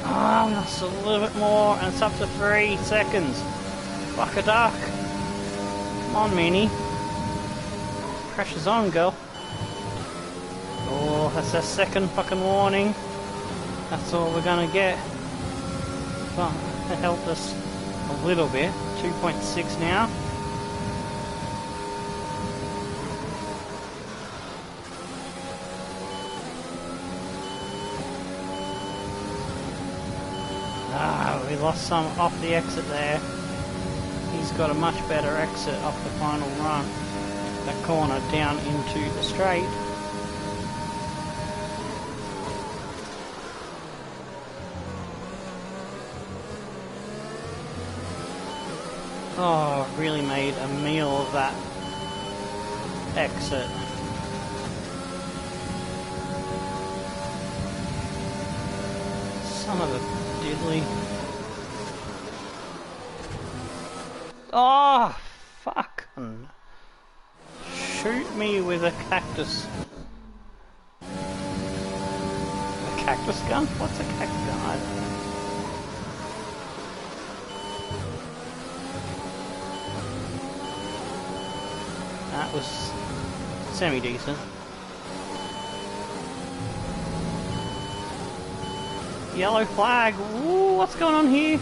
Oh, that's a little bit more, and it's up to 3 seconds. Fuck a duck. Come on, Mini. Pressure's on, girl. Oh, that's our second fucking warning. That's all we're gonna get. But it helped us a little bit. 2.6 now. We lost some off the exit there. He's got a much better exit off the final run. That corner down into the straight. Oh, really made a meal of that exit. Son of a diddly. Oh, fuck. Shoot me with a cactus. A cactus gun? What's a cactus gun? That was semi-decent. Yellow flag. Ooh, what's going on here?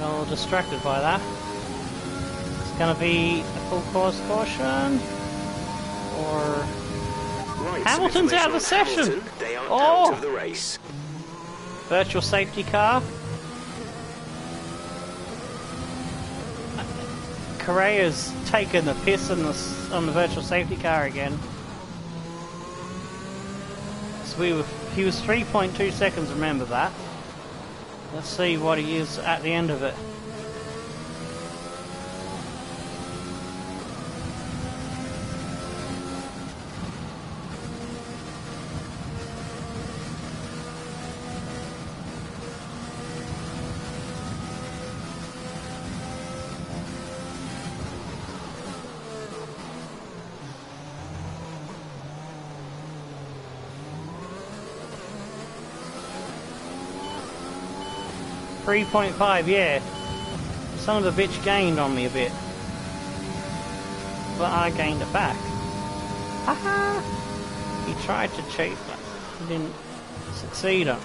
A little distracted by that. It's going to be a full course caution, or Right, Hamilton's out of the session. Hamilton, they are out of the race. Virtual safety car. Correa's taken the piss on the virtual safety car again. So he was 3.2 seconds. Remember that. Let's see what he is at the end of it. 3.5, yeah. Son of a bitch gained on me a bit. But I gained it back. Haha! He tried to cheat, but he didn't succeed on.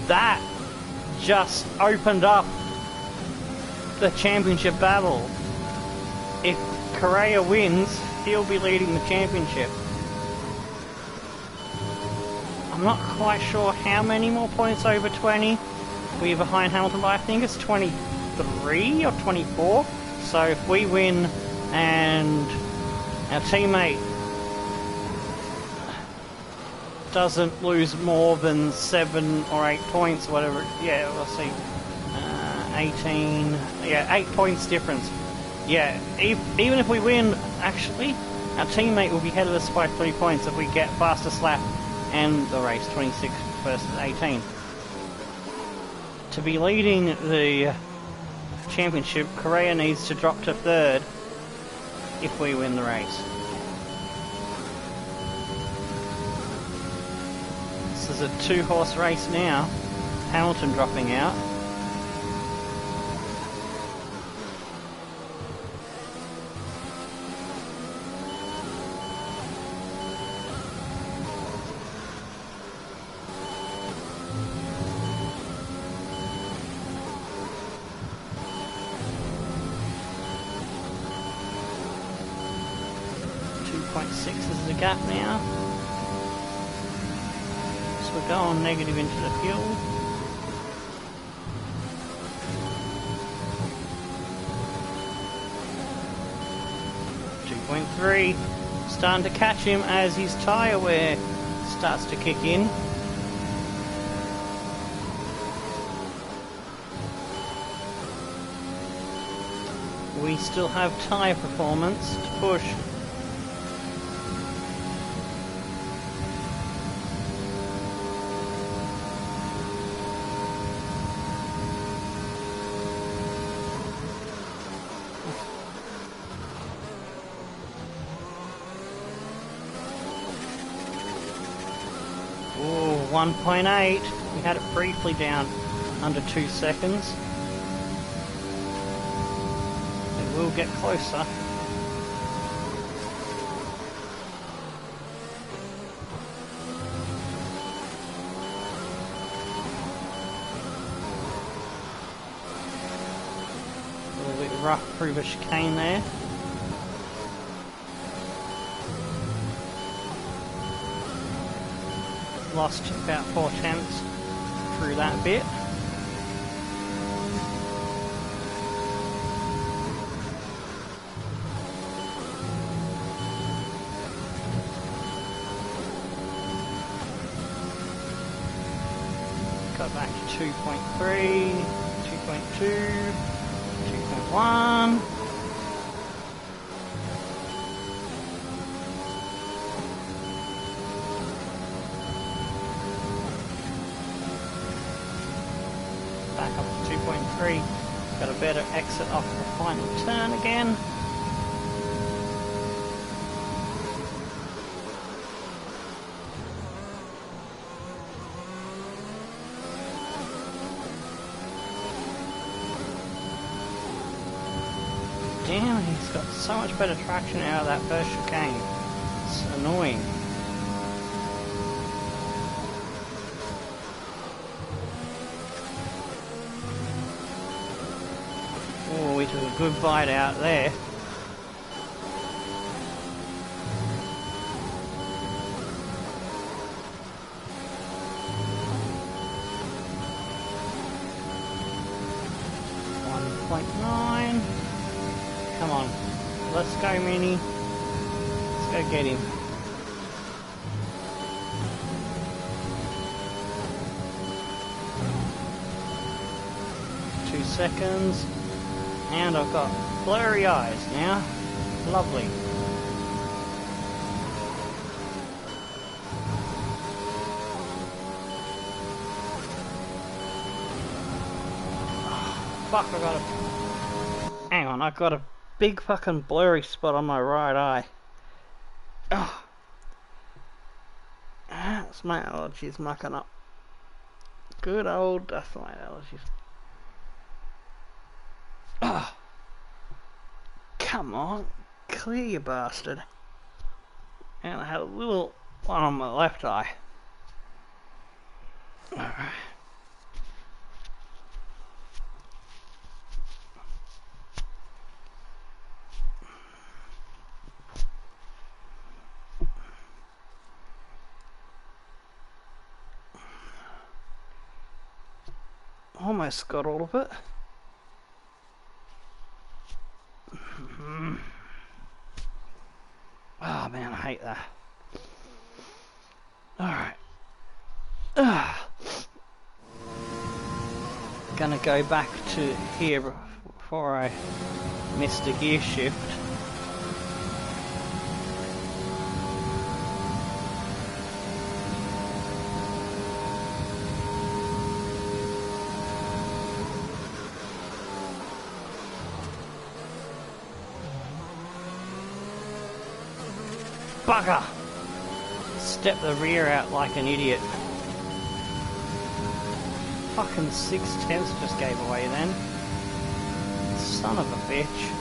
That just opened up the championship battle. If Correa wins, he'll be leading the championship. I'm not quite sure how many more points over 20 we're behind Hamilton, but I think it's 23 or 24. So if we win and our teammate doesn't lose more than 7 or 8 points, whatever, yeah, we'll see. 18, yeah, 8 points difference. Yeah, even if we win, actually, our teammate will be ahead of us by 3 points if we get fastest lap and the race, 26 versus 18. To be leading the championship, Correa needs to drop to 3rd if we win the race. This is a 2-horse race now. Hamilton dropping out. Is the gap now. So we're going negative into the fuel. .3, starting to catch him as his tyre wear starts to kick in. We still have tyre performance to push. Oh, 1.8. We had it briefly down under 2 seconds. It will get closer. A little bit rough through the chicane there. Lost about 4 tenths through that bit. Got back to 2.3, 2.2, 2.1. Back up to 2.3. Got a better exit off the final turn again. Damn, he's got so much better traction out of that first chicane. It's annoying. Oh, we took a good bite out there. .9. Come on, let's go, Mini. Let's go get him. Two seconds. And I've got blurry eyes now. Lovely. Oh, fuck, I got it. on, I've got a big fucking blurry spot on my right eye. Oh. It's my allergies mucking up. Good old dust mite allergies. Oh. Come on, clear you bastard. And I had a little one on my left eye. Alright. Almost got all of it. Oh man, I hate that. Alright. Gonna go back to here before I missed a gear shift. Bugger! Step the rear out like an idiot. Fucking 6/10 just gave away then. Son of a bitch.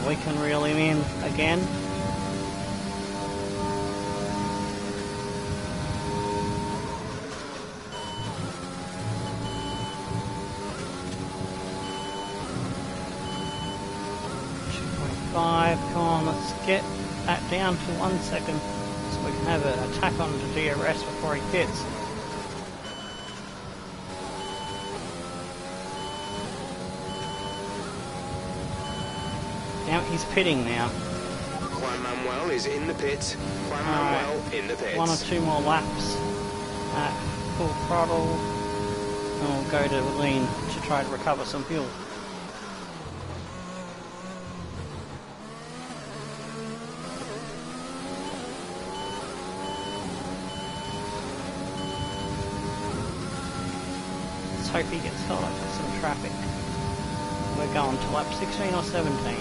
We can reel him in again. Come on, let's get that down to 1 second so we can have an attack on the DRS before he pits. Now he's pitting now. Juan Manuel is in the pit. Juan Manuel in the pits. 1 or 2 more laps at full throttle, and we'll go to lean to try to recover some fuel. Let's hope he gets held up with some traffic. We're going to lap 16 or 17.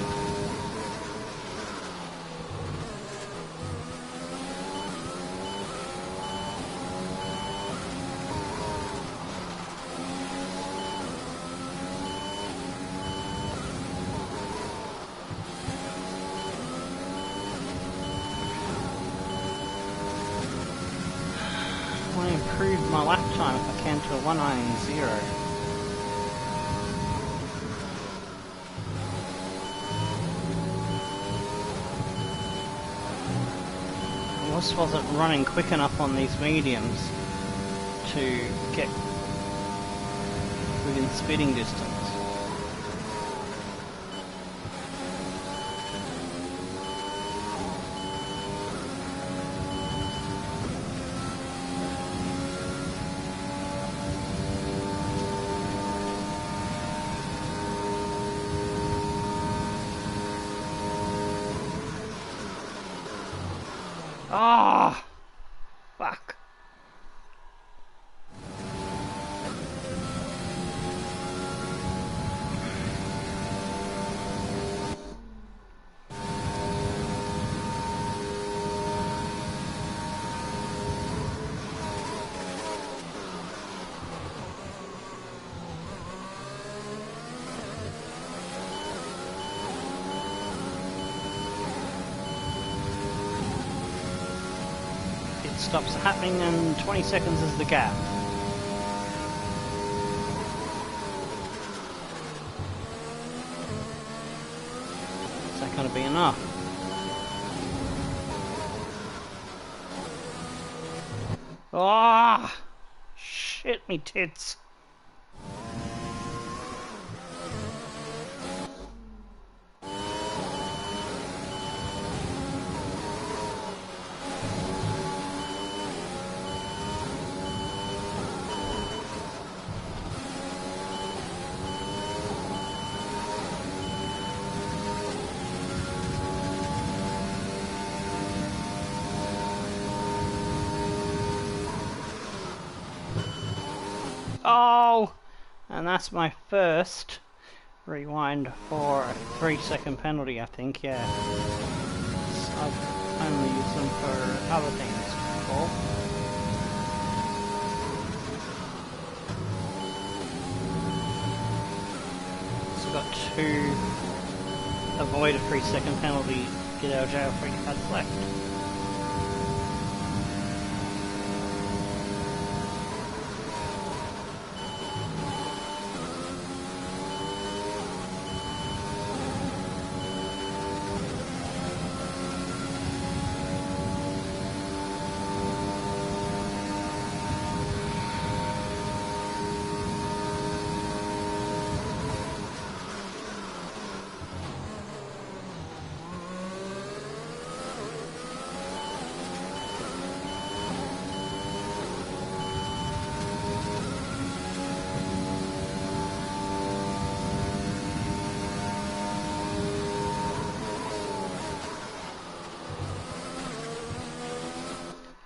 I want to improve my lap time if I can to a 190. I just wasn't running quick enough on these mediums to get within spitting distance. Ah, fuck. Stops happening and 20 seconds is the gap. Is that going to be enough? Ah, shit me tits. Oh! And that's my first rewind for a 3-second penalty, I think, yeah. I've only used them for other things before. So we've got to avoid a 3-second penalty, get our jail free cards left.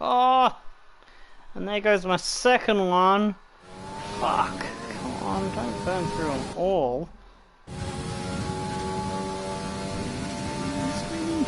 Oh! And there goes my second one. Fuck. Come on, don't burn through them all. Sweet.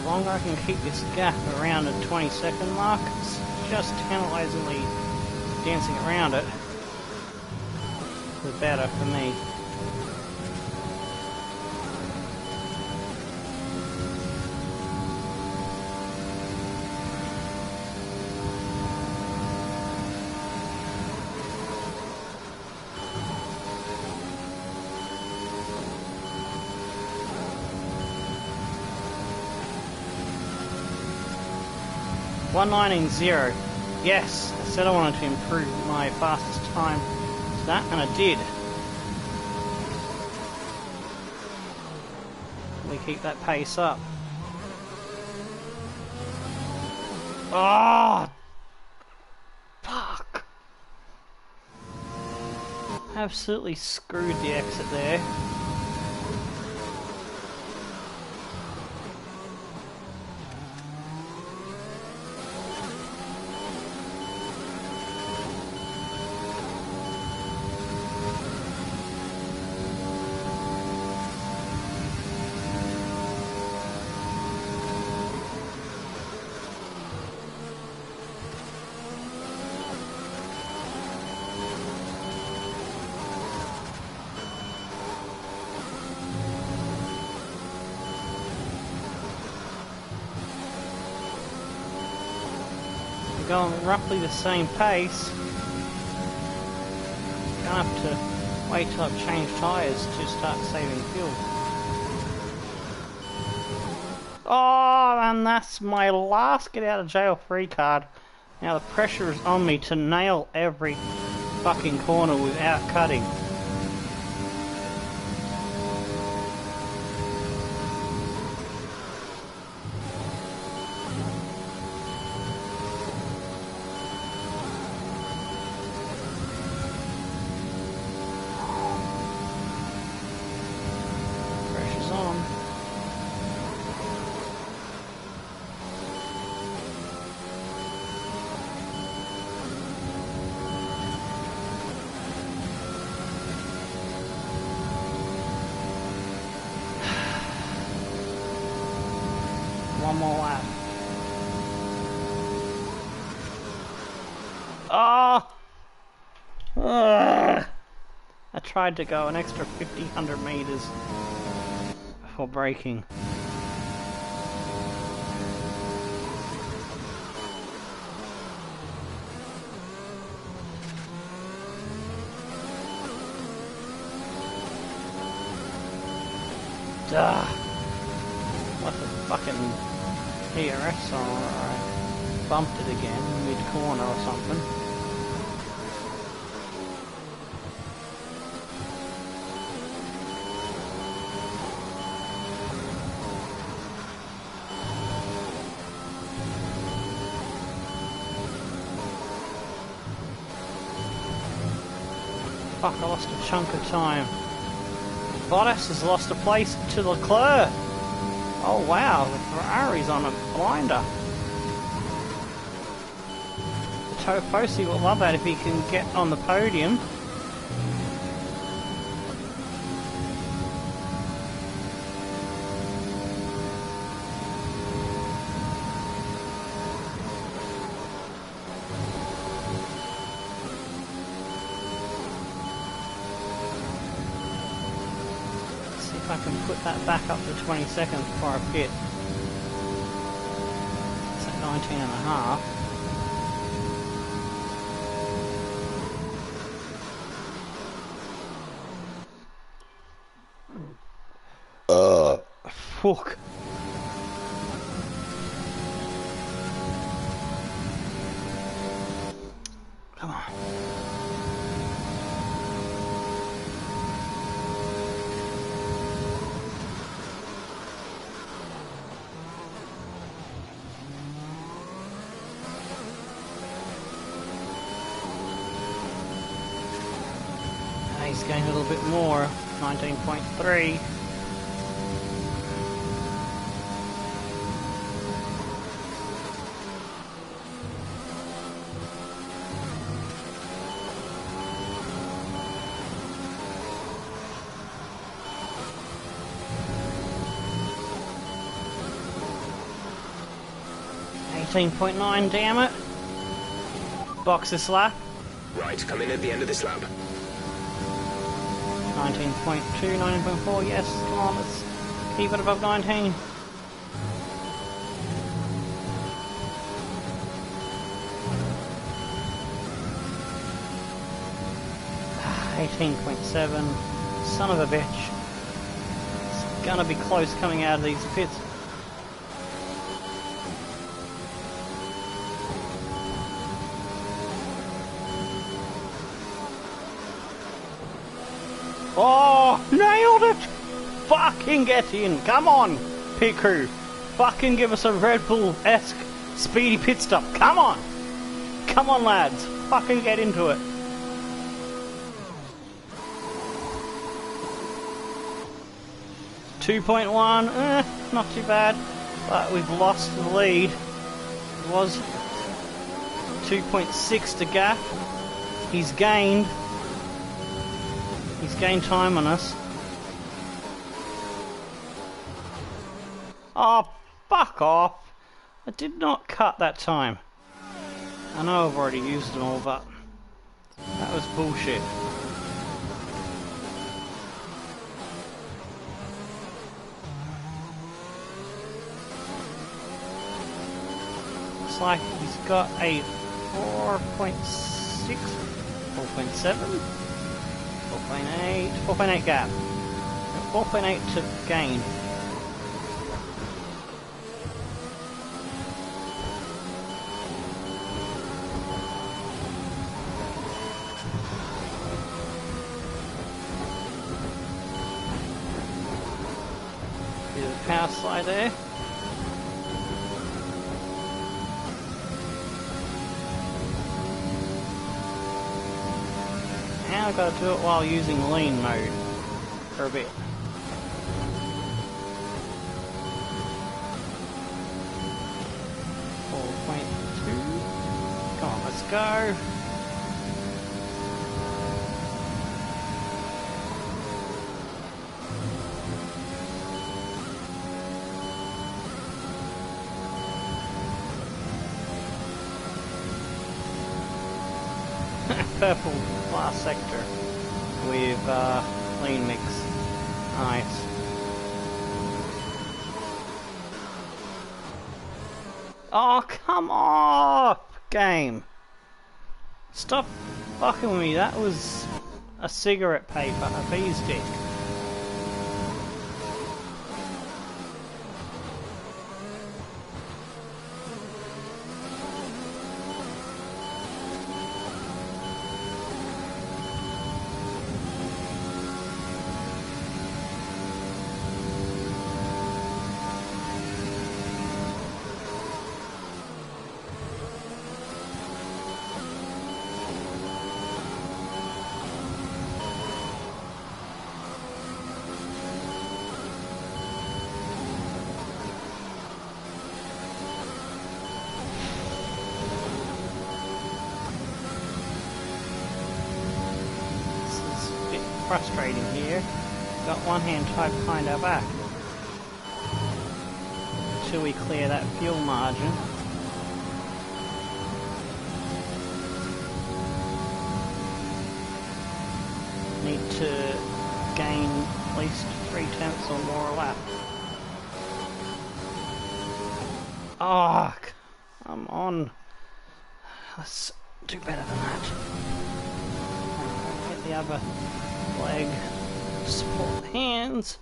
The longer I can keep this gap around the 20-second mark, it's just tantalizingly dancing around it, the better for me. .190. Yes, I said I wanted to improve my fastest time to that, and I did. We keep that pace up. Oh! Fuck! Absolutely screwed the exit there. Going roughly the same pace. Gonna have to wait till I've changed tyres to start saving fuel. Oh, and that's my last get out of jail free card. Now the pressure is on me to nail every fucking corner without cutting. One more lap. Oh! Ugh. I tried to go an extra 100 meters before braking. Duh. What the fucking ERS on, or I bumped it again mid-corner or something. Fuck, I lost a chunk of time. Bottas has lost a place to Leclerc. Oh wow, the Ferrari's on a blinder. Tofosi will love that if he can get on the podium. See if I can put that back up to 20 seconds before I pit. It's at 19 and a half. Fuck. Come on. He's gained a little bit more. 19.3. .9, damn it. Box this lap. Right, come in at the end of this lap. 19.2, 19.4, yes, come on, let's keep it above 19. .7, son of a bitch. It's gonna be close coming out of these pits. Oh, nailed it! Fucking get in, come on, pit crew. Fucking give us a Red Bull-esque speedy pit stop, come on! Come on lads, fucking get into it. .1, not too bad, but we've lost the lead. It was 2.6 to gap. He's gained time on us. Oh, fuck off. I did not cut that time. I know I've already used them all, but that was bullshit. Looks like he's got a 4.6, 4.7? 4.8 gap. 4.8 to gain. Bit of power slide there. Now I've got to do it while using lean mode for a bit. Come on, let's go. Purple last sector with lean mix. Nice. Oh, come on, game. Stop fucking with me. That was a cigarette paper, a bee stick. frustrating here. Got one hand tied behind our back. Till we clear that fuel margin. Need to gain at least 3/10 or more a lap. Oh, come on. Let's do better than that. Hit the other leg. Support the hands.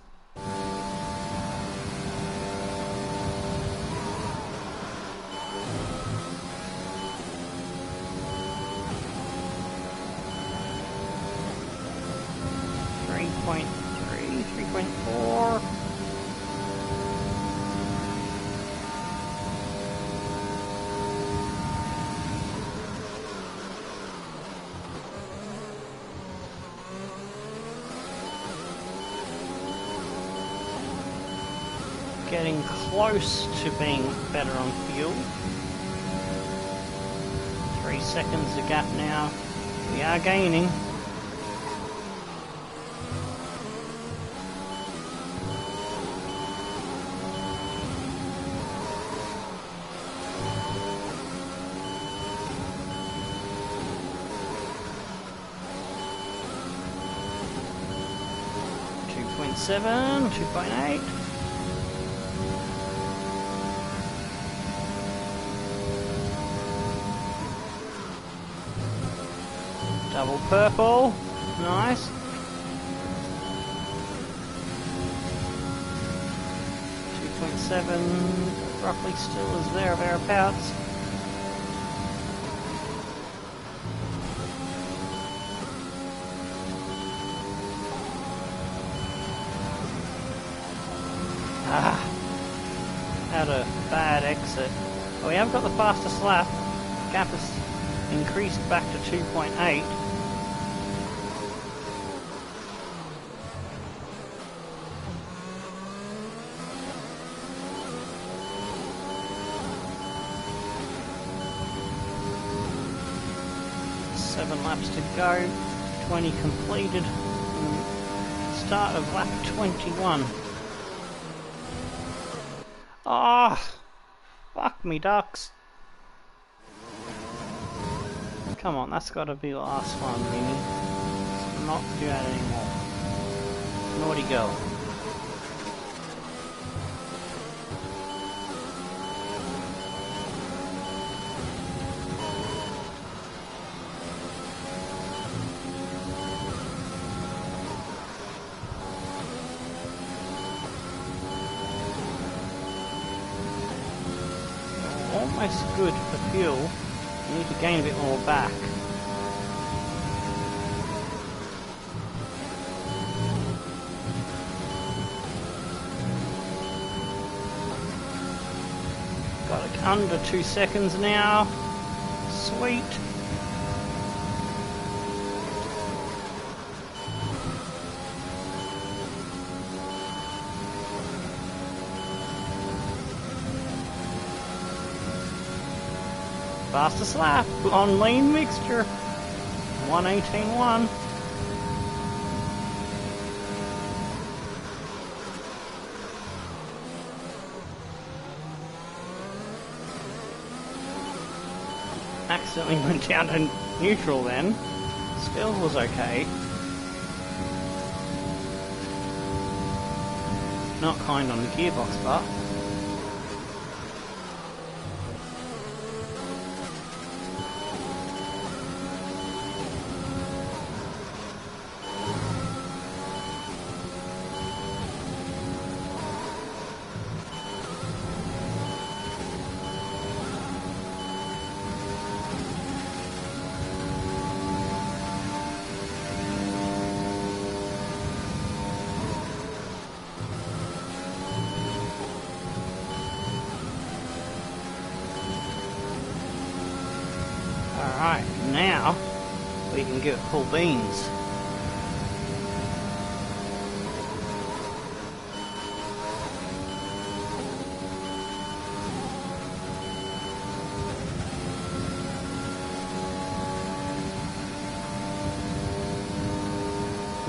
.3, 3.4. Getting close to being better on fuel. 3 seconds a gap now. We are gaining. .7, 2.8. Double purple, nice. 2.7, roughly still is there, thereabouts. Had a bad exit. Oh, we have got the fastest lap. Gap has increased back to 2.8. Seven laps to go. 20 completed. Start of lap 21. Ah, oh, fuck me ducks. Come on, that's got to be the last one, Mimi. Let's not do that anymore. Naughty girl. Almost good for fuel. You need to gain a bit more back. Got it under 2 seconds now. Sweet. Fastest lap on lean mixture. 1:18.1. Accidentally went down to neutral then. Still was okay. Not kind on the gearbox part. Alright, now we can get full beans.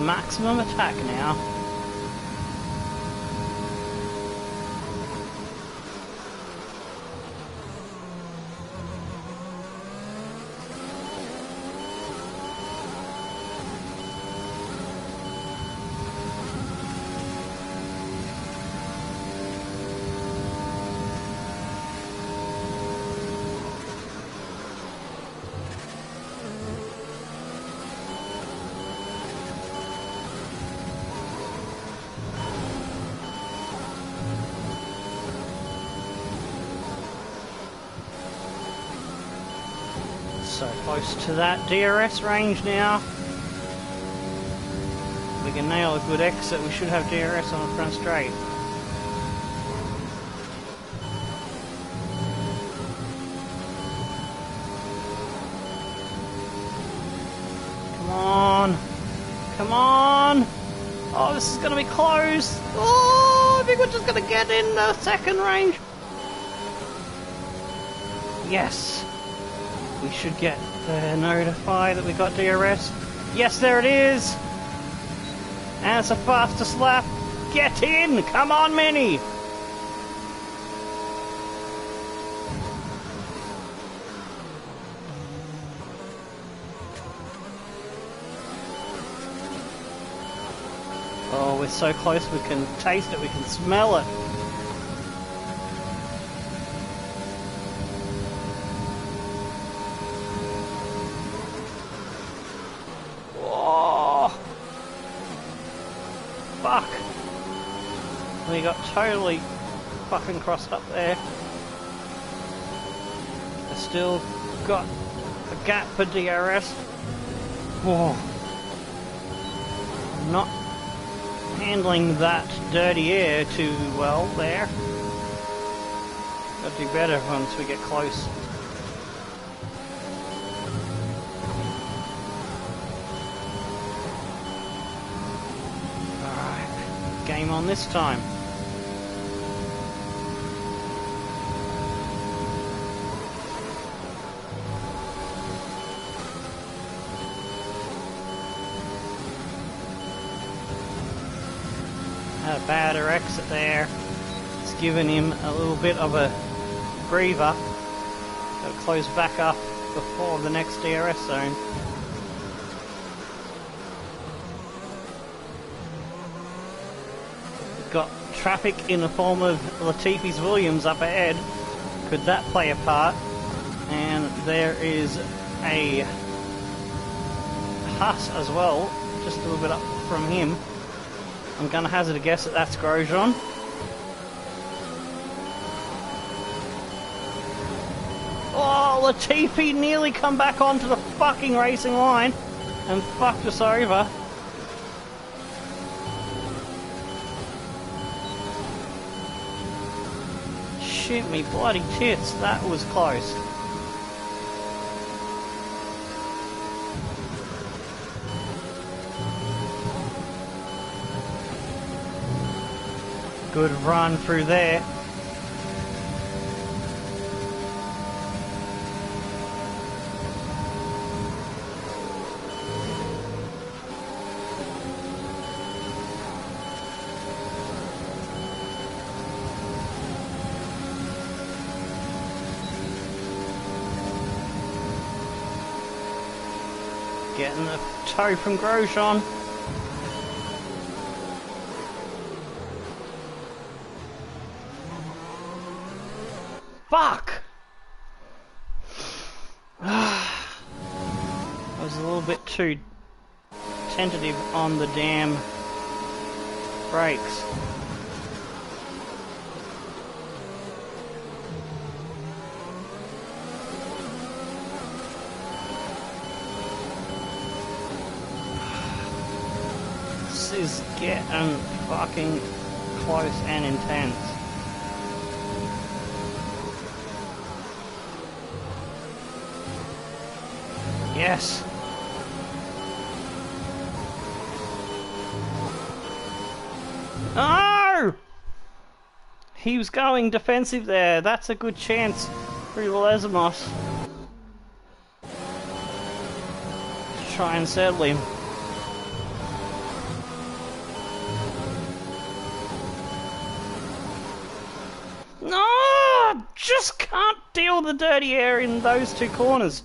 maximum attack now. So close to that DRS range now. If we can nail a good exit, we should have DRS on the front straight. Come on! Come on! Oh, this is going to be close! Oh, I think we're just going to get in the second range. Yes! We should get notified that we got DRS. Yes, there it is! And it's a fastest lap. Get in! Come on, Minnie! Oh, we're so close, we can taste it, we can smell it. Fuck! We got totally fucking crossed up there. I still got a gap for DRS. Whoa. Not handling that dirty air too well there. Gotta do better once we get close. Game on this time. Had a badder exit there. It's given him a little bit of a breather. Got to close back up before the next DRS zone. Got traffic in the form of Latifi's Williams up ahead. Could that play a part? And there is a Haas as well, just a little bit up from him. I'm going to hazard a guess that that's Grosjean. Oh, Latifi nearly come back onto the fucking racing line and fucked us over. Shit me bloody tits, that was close. Good run through there. Getting a toe from Grosjean. Fuck! I was a little bit too tentative on the damn brakes. This is getting fucking close and intense. Yes. Oh! He was going defensive there. That's a good chance for Lesamos to try and settle him. just can't deal with the dirty air in those two corners.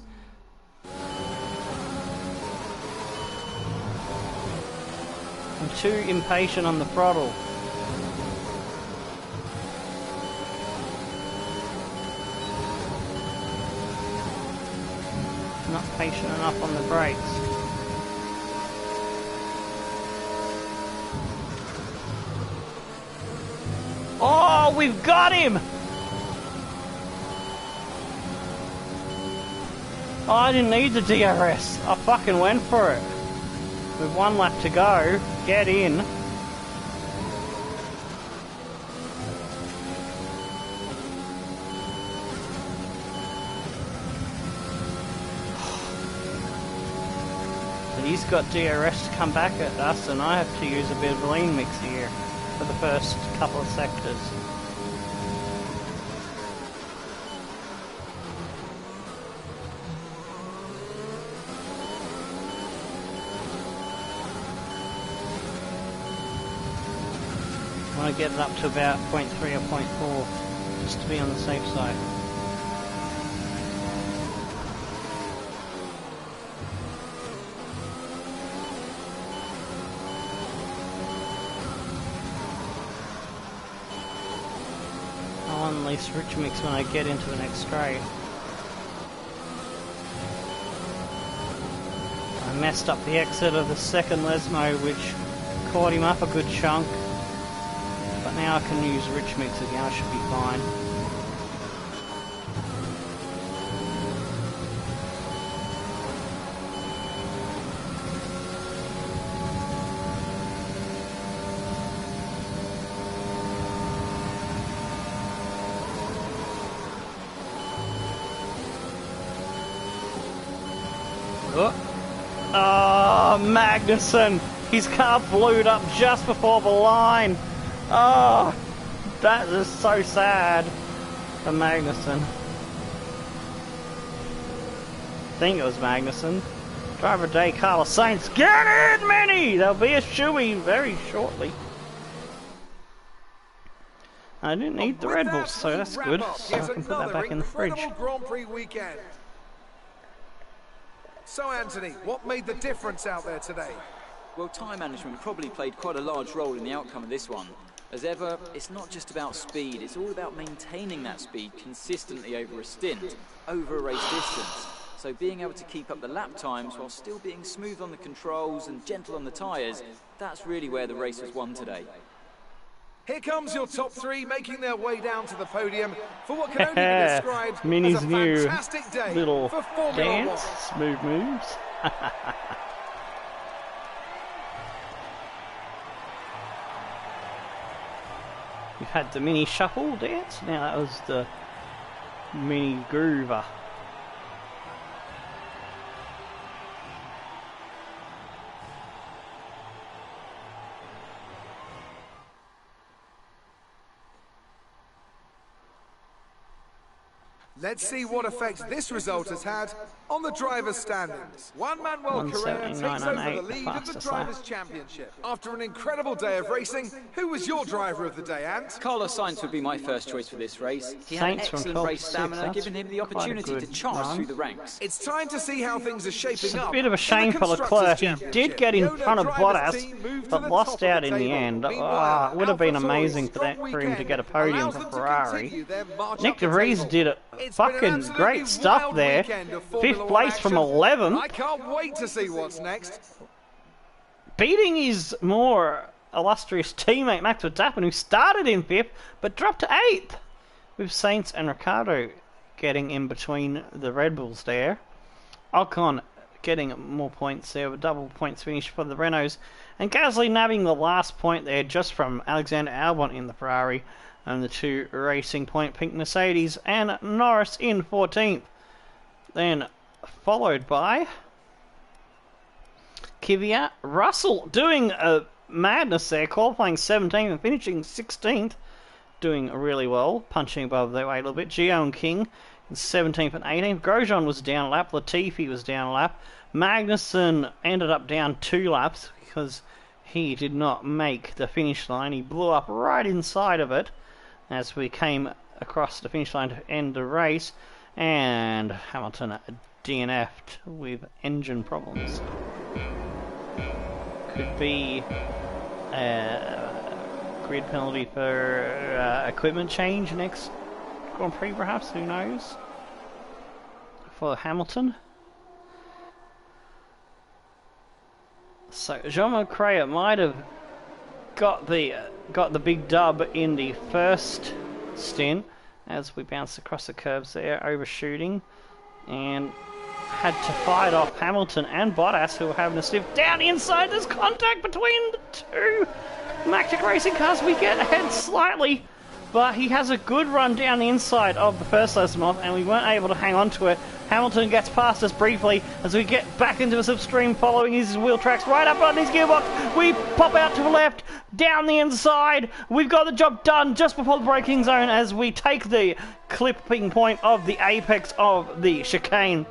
I'm too impatient on the throttle. Not patient enough on the brakes. Oh, we've got him! Oh, I didn't need the DRS. I fucking went for it. With 1 lap to go, get in. He's got DRS to come back at us, and I have to use a bit of lean mix here for the first couple of sectors. I want to get it up to about 0.3 or 0.4 just to be on the safe side. I'll unleash Rich Mix when I get into the next straight. I messed up the exit of the second Lesmo, which caught him up a good chunk. But now I can use Rich Mix again, I should be fine. Oh, Magnussen! His car blew up just before the line. Oh, that is so sad for Magnussen. I think it was Magnussen. Driver of the day, Carlos Sainz. Get in, Minnie! There'll be a shoey very shortly. I didn't need the Red Bulls, so that's good. So I can put that back in the fridge. Grand Prix weekend. So, Anthony, what made the difference out there today? Well, time management probably played quite a large role in the outcome of this one. As ever, it's not just about speed, it's all about maintaining that speed consistently over a stint, over a race distance. So being able to keep up the lap times while still being smooth on the controls and gentle on the tyres, that's really where the race was won today. Here comes your top 3 making their way down to the podium for what can only be described Minnie's as a new fantastic day little for Formula dance, 1. smooth moves. We've had the mini shuffle dance, now that was the mini groover. Let's see what effect this result has had on the drivers' standings. Juan Manuel Correa takes over the lead of the Drivers' Championship. After an incredible day of racing, who was your driver of the day, Ant? Carlos Sainz would be my first choice for this race. He had an excellent race stamina, giving him the opportunity to charge through the ranks. It's time to see how things are shaping up. A bit of a shame for Leclerc. He did get in front of Bottas, but lost out in the end. It would have been amazing for him to get a podium for Ferrari. Nick de Vries did it. Fucking great stuff there. 5th place from 11th. I can't wait to see what's next. Beating his more illustrious teammate Max Verstappen, who started in 5th but dropped to 8th, with Sainz and Ricciardo getting in between the Red Bulls there. Ocon getting more points there, with double points finish for the Renaults, and Gasly nabbing the last point there just from Alexander Albon in the Ferrari, and the 2 Racing Point Pink Mercedes, and Norris in 14th. Then followed by Kvyat. Russell doing a madness there, qualifying 17th and finishing 16th, doing really well, punching above their weight a little bit. Gio and King in 17th and 18th. Grosjean was down a lap, Latifi was down a lap. Magnussen ended up down 2 laps because he did not make the finish line. He blew up right inside of it as we came across the finish line to end the race, and Hamilton DNF'd with engine problems. Could be a grid penalty for equipment change next Grand Prix, perhaps, who knows, for Hamilton. So Jean-Marie Correa might have got the big dub in the first stint as we bounced across the curves there, overshooting, and had to fight off Hamilton and Bottas, who were having a sniff down inside. There's contact between the two Magic Racing cars. We get ahead slightly, but he has a good run down the inside of the first Lesmov, and we weren't able to hang on to it. Hamilton gets past us briefly as we get back into a slipstream following his wheel tracks right up on his gearbox. We pop out to the left, down the inside. We've got the job done just before the braking zone as we take the clipping point of the apex of the chicane.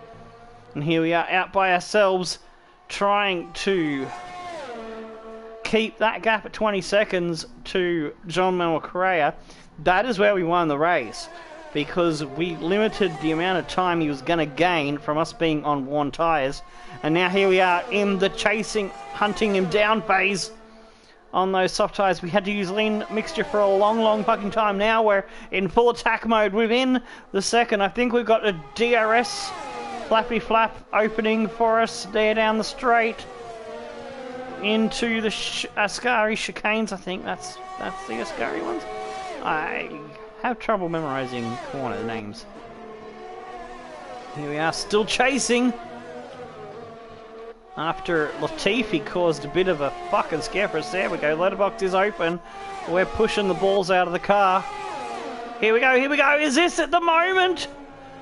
And here we are out by ourselves, trying to keep that gap at 20 seconds to Jean-Manuel Correa. That is where we won the race, because we limited the amount of time he was going to gain from us being on worn tyres. And now here we are in the chasing, hunting him down phase on those soft tyres. We had to use lean mixture for a long fucking time. Now we're in full attack mode within the second. I think we've got a DRS flappy flap opening for us there down the straight into the Ascari chicanes. I think that's the Ascari ones. I have trouble memorizing corner names. Here we are, still chasing. After Latifi caused a bit of a fucking scare for us. There we go, letterbox is open. We're pushing the balls out of the car. Here we go, here we go. Is this at the moment?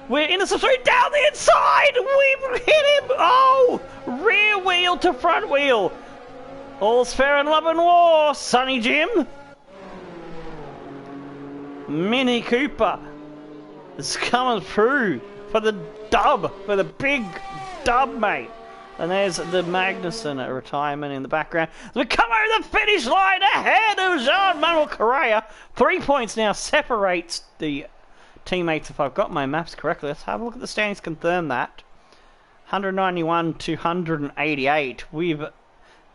We're in the straight down the inside. We've hit him. Oh, rear wheel to front wheel. All's fair in love and war, Sonny Jim. Mini Cooper is coming through for the dub, for the big dub, mate. And there's the Magnussen at retirement in the background. We come over the finish line ahead of Jean-Manuel Correa. 3 points now separates the teammates, if I've got my maps correctly. Let's have a look at the standings, confirm that. 191 to 188. We've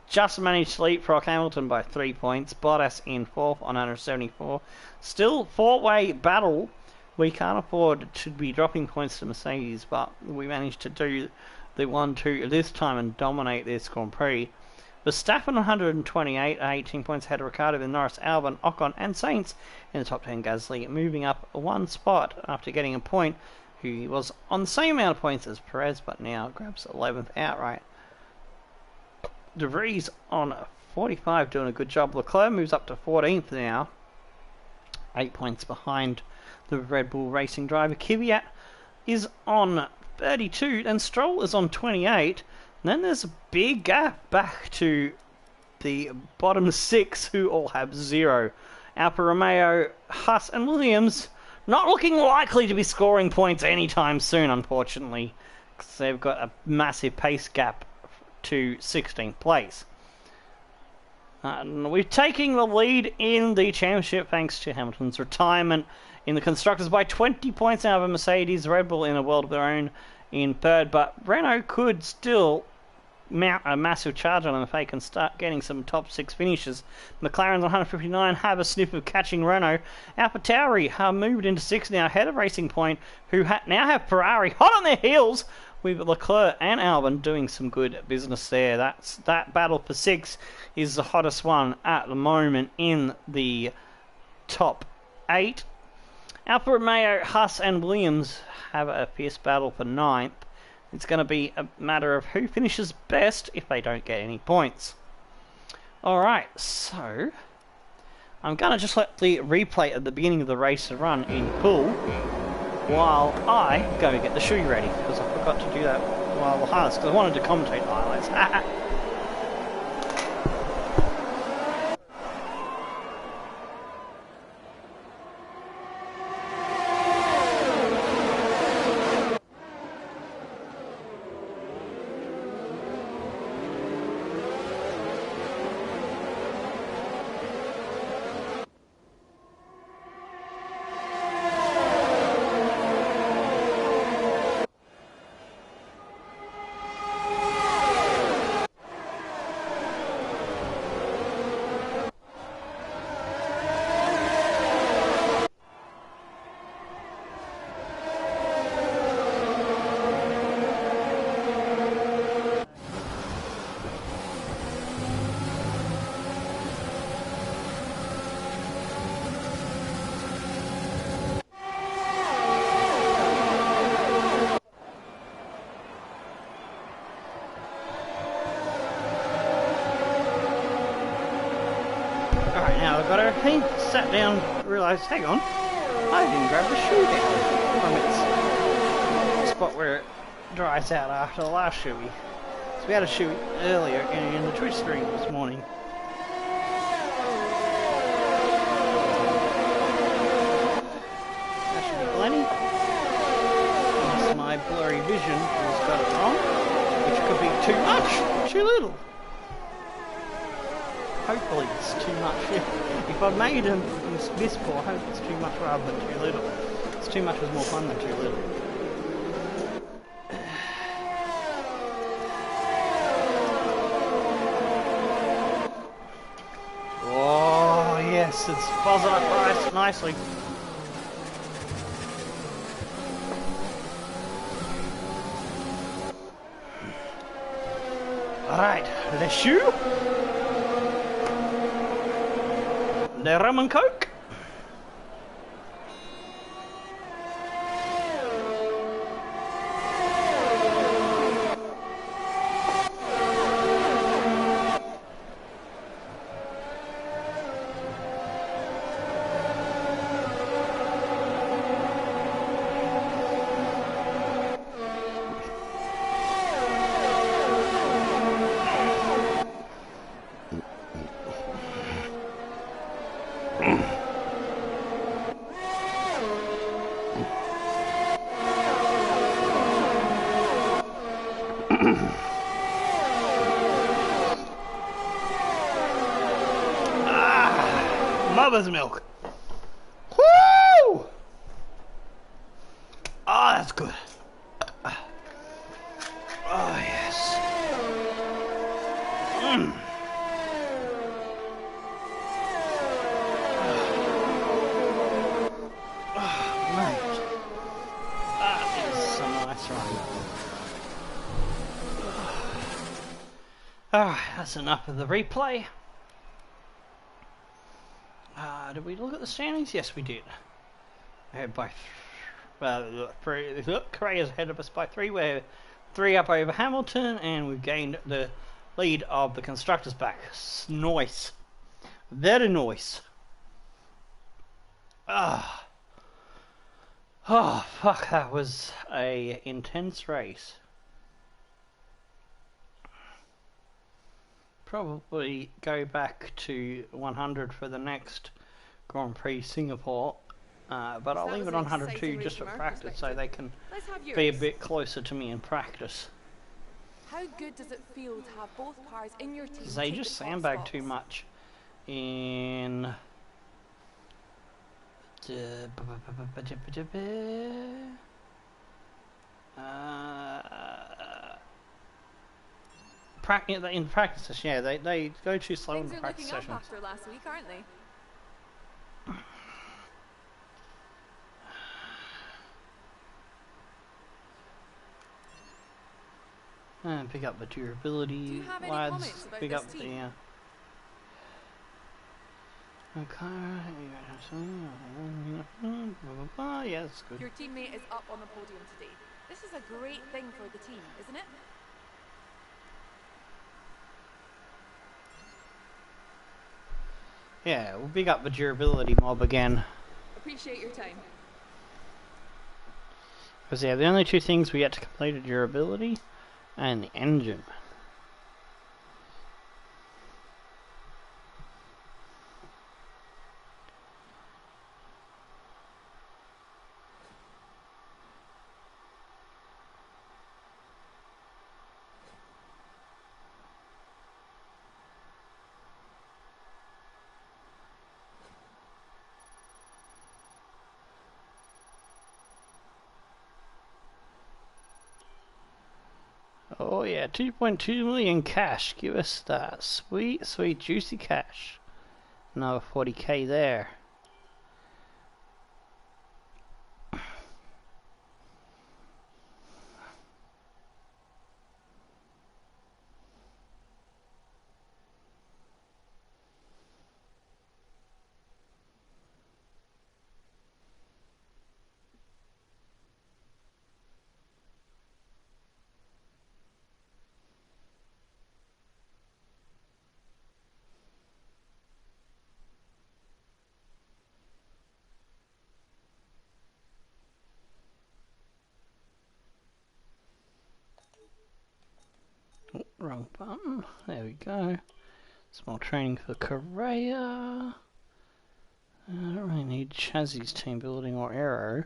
just managed to leapfrog Hamilton by 3 points. Bottas in 4th on 174. Still 4-way battle. We can't afford to be dropping points to Mercedes, but we managed to do the 1-2 this time and dominate this Grand Prix. Verstappen 128, 18 points ahead of Ricciardo, with Norris, Albon, Ocon and Sainz in the top 10. Gasly moving up one spot after getting a point, who was on the same amount of points as Perez, but now grabs 11th outright. De Vries on 45, doing a good job. Leclerc moves up to 14th now, 8 points behind the Red Bull Racing driver. Kvyat is on 32 and Stroll is on 28. And then there's a big gap back to the bottom 6, who all have 0. Alfa Romeo, Haas and Williams not looking likely to be scoring points anytime soon, unfortunately, because they've got a massive pace gap to 16th place. We're taking the lead in the championship thanks to Hamilton's retirement in the constructors by 20 points now over Mercedes. Red Bull in a world of their own in 3rd, but Renault could still mount a massive charge on them if they can start getting some top 6 finishes. McLaren's 159 have a sniff of catching Renault. AlphaTauri have moved into 6th now, ahead of Racing Point, who now have Ferrari hot on their heels, with Leclerc and Albon doing some good business there. That battle for 6 is the hottest one at the moment in the top 8. Alfa Romeo, Haas and Williams have a fierce battle for 9th. It's going to be a matter of who finishes best if they don't get any points. Alright, so I'm going to just let the replay at the beginning of the race run in full while I go and get the shoe ready, because I forgot to do that while the highlights, because I wanted to commentate the highlights. Now I got everything, sat down, realised, hang on, I didn't grab the shoe down from its spot where it dries out after the last shoey. So we had a shoey earlier in the Twitch stream this morning. That should be plenty. Unless my blurry vision has got it wrong, which could be too much, too little. Hopefully it's too much. If I made this poor, I hope it's too much rather than too little. It's too much was more fun than too little. Oh yes, it's buzzing up nice, nicely. Alright, the shoe. The rum and coke. Mother's milk. Woo! Oh, that's good. Oh, yes. Oh, mate. That is some nice run. Alright, that's enough of the replay. Did we look at the standings? Yes, we did. Ahead by Korea's ahead of us by 3. We're 3 up over Hamilton, and we've gained the lead of the constructors back. Nice, very nice. Oh, fuck! That was a intense race. Probably go back to 100 for the next Grand Prix Singapore, but I'll leave it on 102 just for practice so they can be a bit closer to me in practice. How good does it feel to have both cars in your team? They just sandbag too much in in practice, yeah, they go too slow in the practice sessions. After last week, aren't they? And pick up the durability, lads. Pick up the. Okay. Yeah, that's good. Your teammate is up on the podium today. This is a great thing for the team, isn't it? Yeah, we'll pick up the durability mob again. Appreciate your time. Because yeah, the only two things we get to complete are durability and the engine. Oh yeah, 2.2 million cash. Give us that sweet, sweet, juicy cash. Another 40k there. wrong button. There we go. Small training for Korea. I don't really need chassis team building or aero.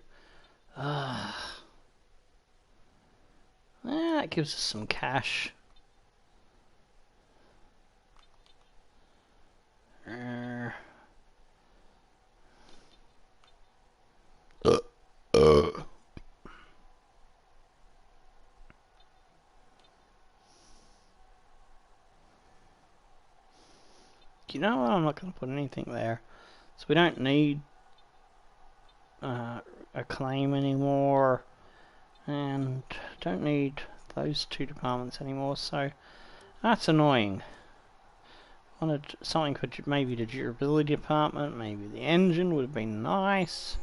That gives us some cash. You know what? I'm not going to put anything there. So we don't need a claim anymore, and don't need those two departments anymore, so that's annoying. Wanted something for maybe the durability department, maybe the engine would have been nice.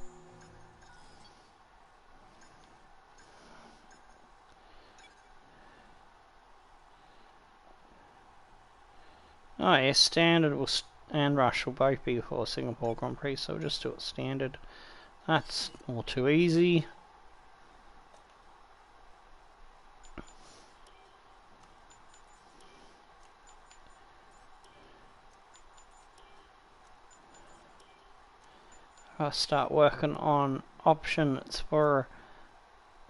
Oh yeah, standard will and rush will both be for Singapore Grand Prix, so we'll just do it standard. That's all too easy. I'll start working on options for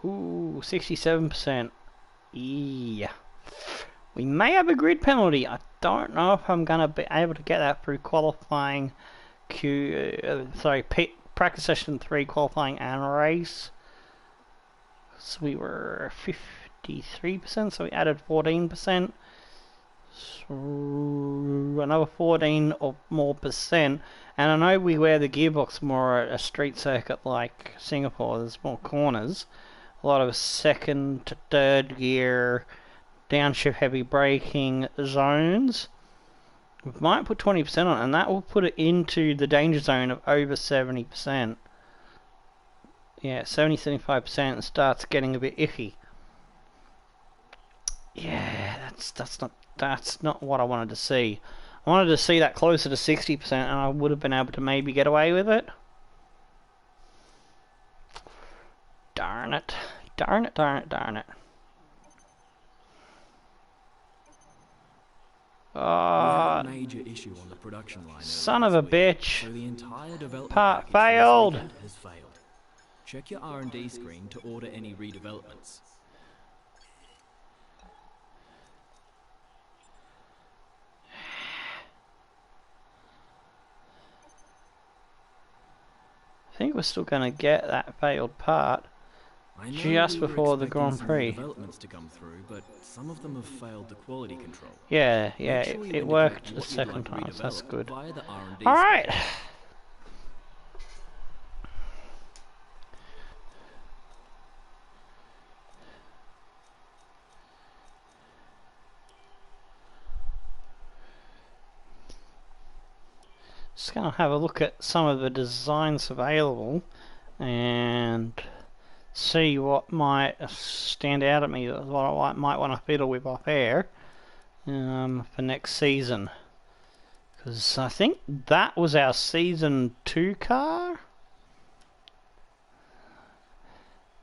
67%. Yeah. We may have a grid penalty. I don't know if I'm gonna be able to get that through qualifying practice session 3 qualifying and race. So we were 53%, so we added 14%. So another 14 or more percent. And I know we wear the gearbox more at a street circuit like Singapore. There's more corners. A lot of second to third gear downshift heavy braking zones. We might put 20% on, and that will put it into the danger zone of over 70%. Yeah, 70-75%, and starts getting a bit icky. Yeah, that's not what I wanted to see. I wanted to see that closer to 60%, and I would have been able to maybe get away with it. Darn it. Darn it, darn it, darn it. Major issue on the production line. Son of a bitch. So the entire development Part package failed. has failed. Check your R&D screen to order any redevelopments. I think we're still going to get that failed part just before the Grand Prix. Developments to come through, but some of them have failed the quality control. Yeah, it worked the second time, so that's good. Alright! Just going to have a look at some of the designs available and see what might stand out at me, what I might want to fiddle with off air for next season. Because I think that was our season 2 car.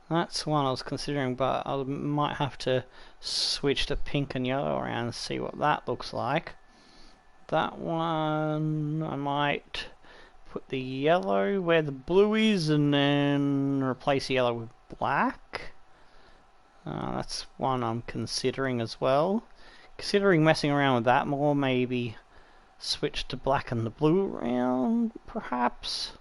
That's one I was considering, but I might have to switch to pink and yellow around and see what that looks like. That one, I might put the yellow where the blue is and then replace the yellow with black. That's one I'm considering as well. Considering messing around with that more, maybe switch to black and the blue around, perhaps.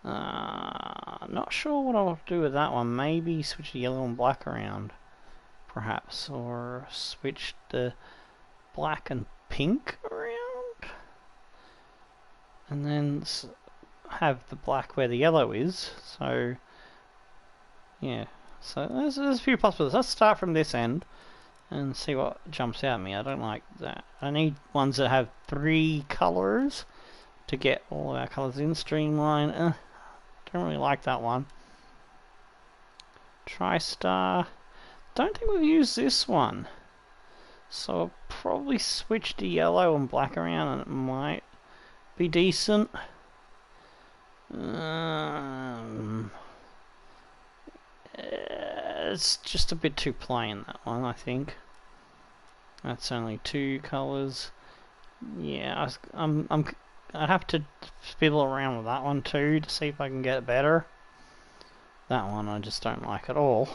Not sure what I'll do with that one. Maybe switch the yellow and black around, perhaps, or switch the black and pink around, and then have the black where the yellow is. So yeah, so there's a few possibilities. Let's start from this end and see what jumps out at me. I don't like that. I need ones that have 3 colors to get all of our colors in. Streamline, don't really like that one. TriStar, don't think we've used this one, so I'll probably switch the yellow and black around and it might be decent. It's just a bit too plain, that one, I think. That's only 2 colours. Yeah, I have to fiddle around with that one too to see if I can get it better. That one I just don't like at all.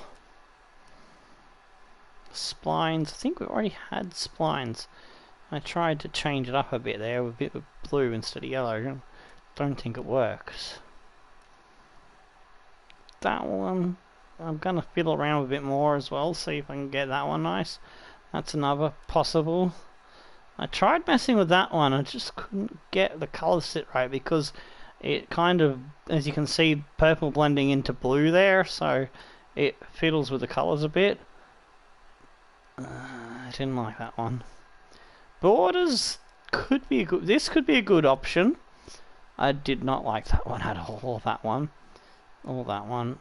Splines, I think we already had splines. I tried to change it up a bit there with a bit of blue instead of yellow. Don't think it works. That one, I'm gonna fiddle around with a bit more as well, see if I can get that one nice. That's another possible. I tried messing with that one, I just couldn't get the colours sit right because it kind of, as you can see, purple blending into blue there, so it fiddles with the colours a bit. I didn't like that one. Borders could be a good, this could be a good option. I did not like that one at all, that one. All that one.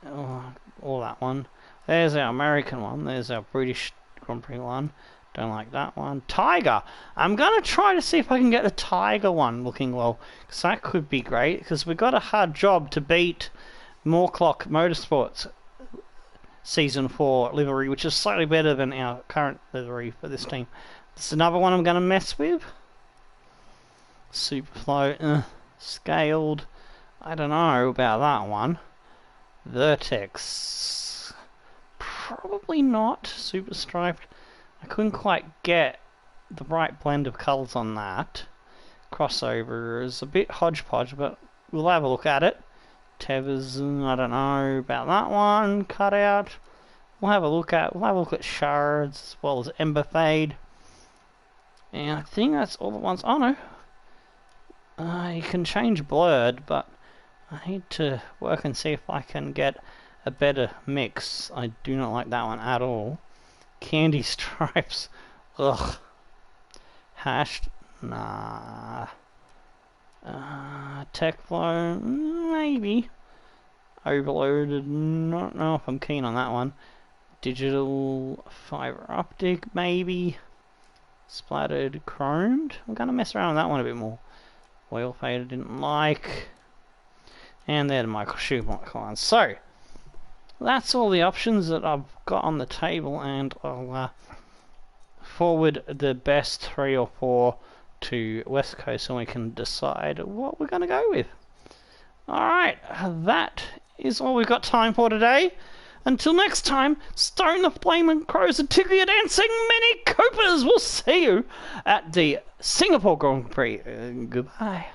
All that one. There's our American one, there's our British Grand Prix one. Don't like that one. Tiger! I'm going to try to see if I can get the Tiger one looking well. Because that could be great. Because we've got a hard job to beat Moorclock Motorsports Season 4 livery. Which is slightly better than our current livery for this team. This is another one I'm going to mess with. Superflow. Scaled. I don't know about that one. Vertex. Probably not. Super striped. I couldn't quite get the right blend of colours on that. Crossover is a bit hodgepodge, but we'll have a look at it. Tevers, I don't know about that one. Cutout. We'll have a look at shards as well as Ember Fade. And I think that's all the ones. Oh no. You can change blurred, but I need to work and see if I can get a better mix. I do not like that one at all. Candy stripes. Ugh. Hashed. Nah. Tech flow. Maybe. Overloaded. Not know if I'm keen on that one. Digital fiber optic. Maybe. Splattered chromed. I'm gonna mess around with that one a bit more. Oil faded. Didn't like. And they're the Michael Schumacher ones. So. That's all the options that I've got on the table, and I'll forward the best 3 or 4 to West Coast so we can decide what we're going to go with. Alright, that is all we've got time for today. Until next time, stone the flaming crows and tickle your dancing Mini Coopers. We'll see you at the Singapore Grand Prix. Goodbye.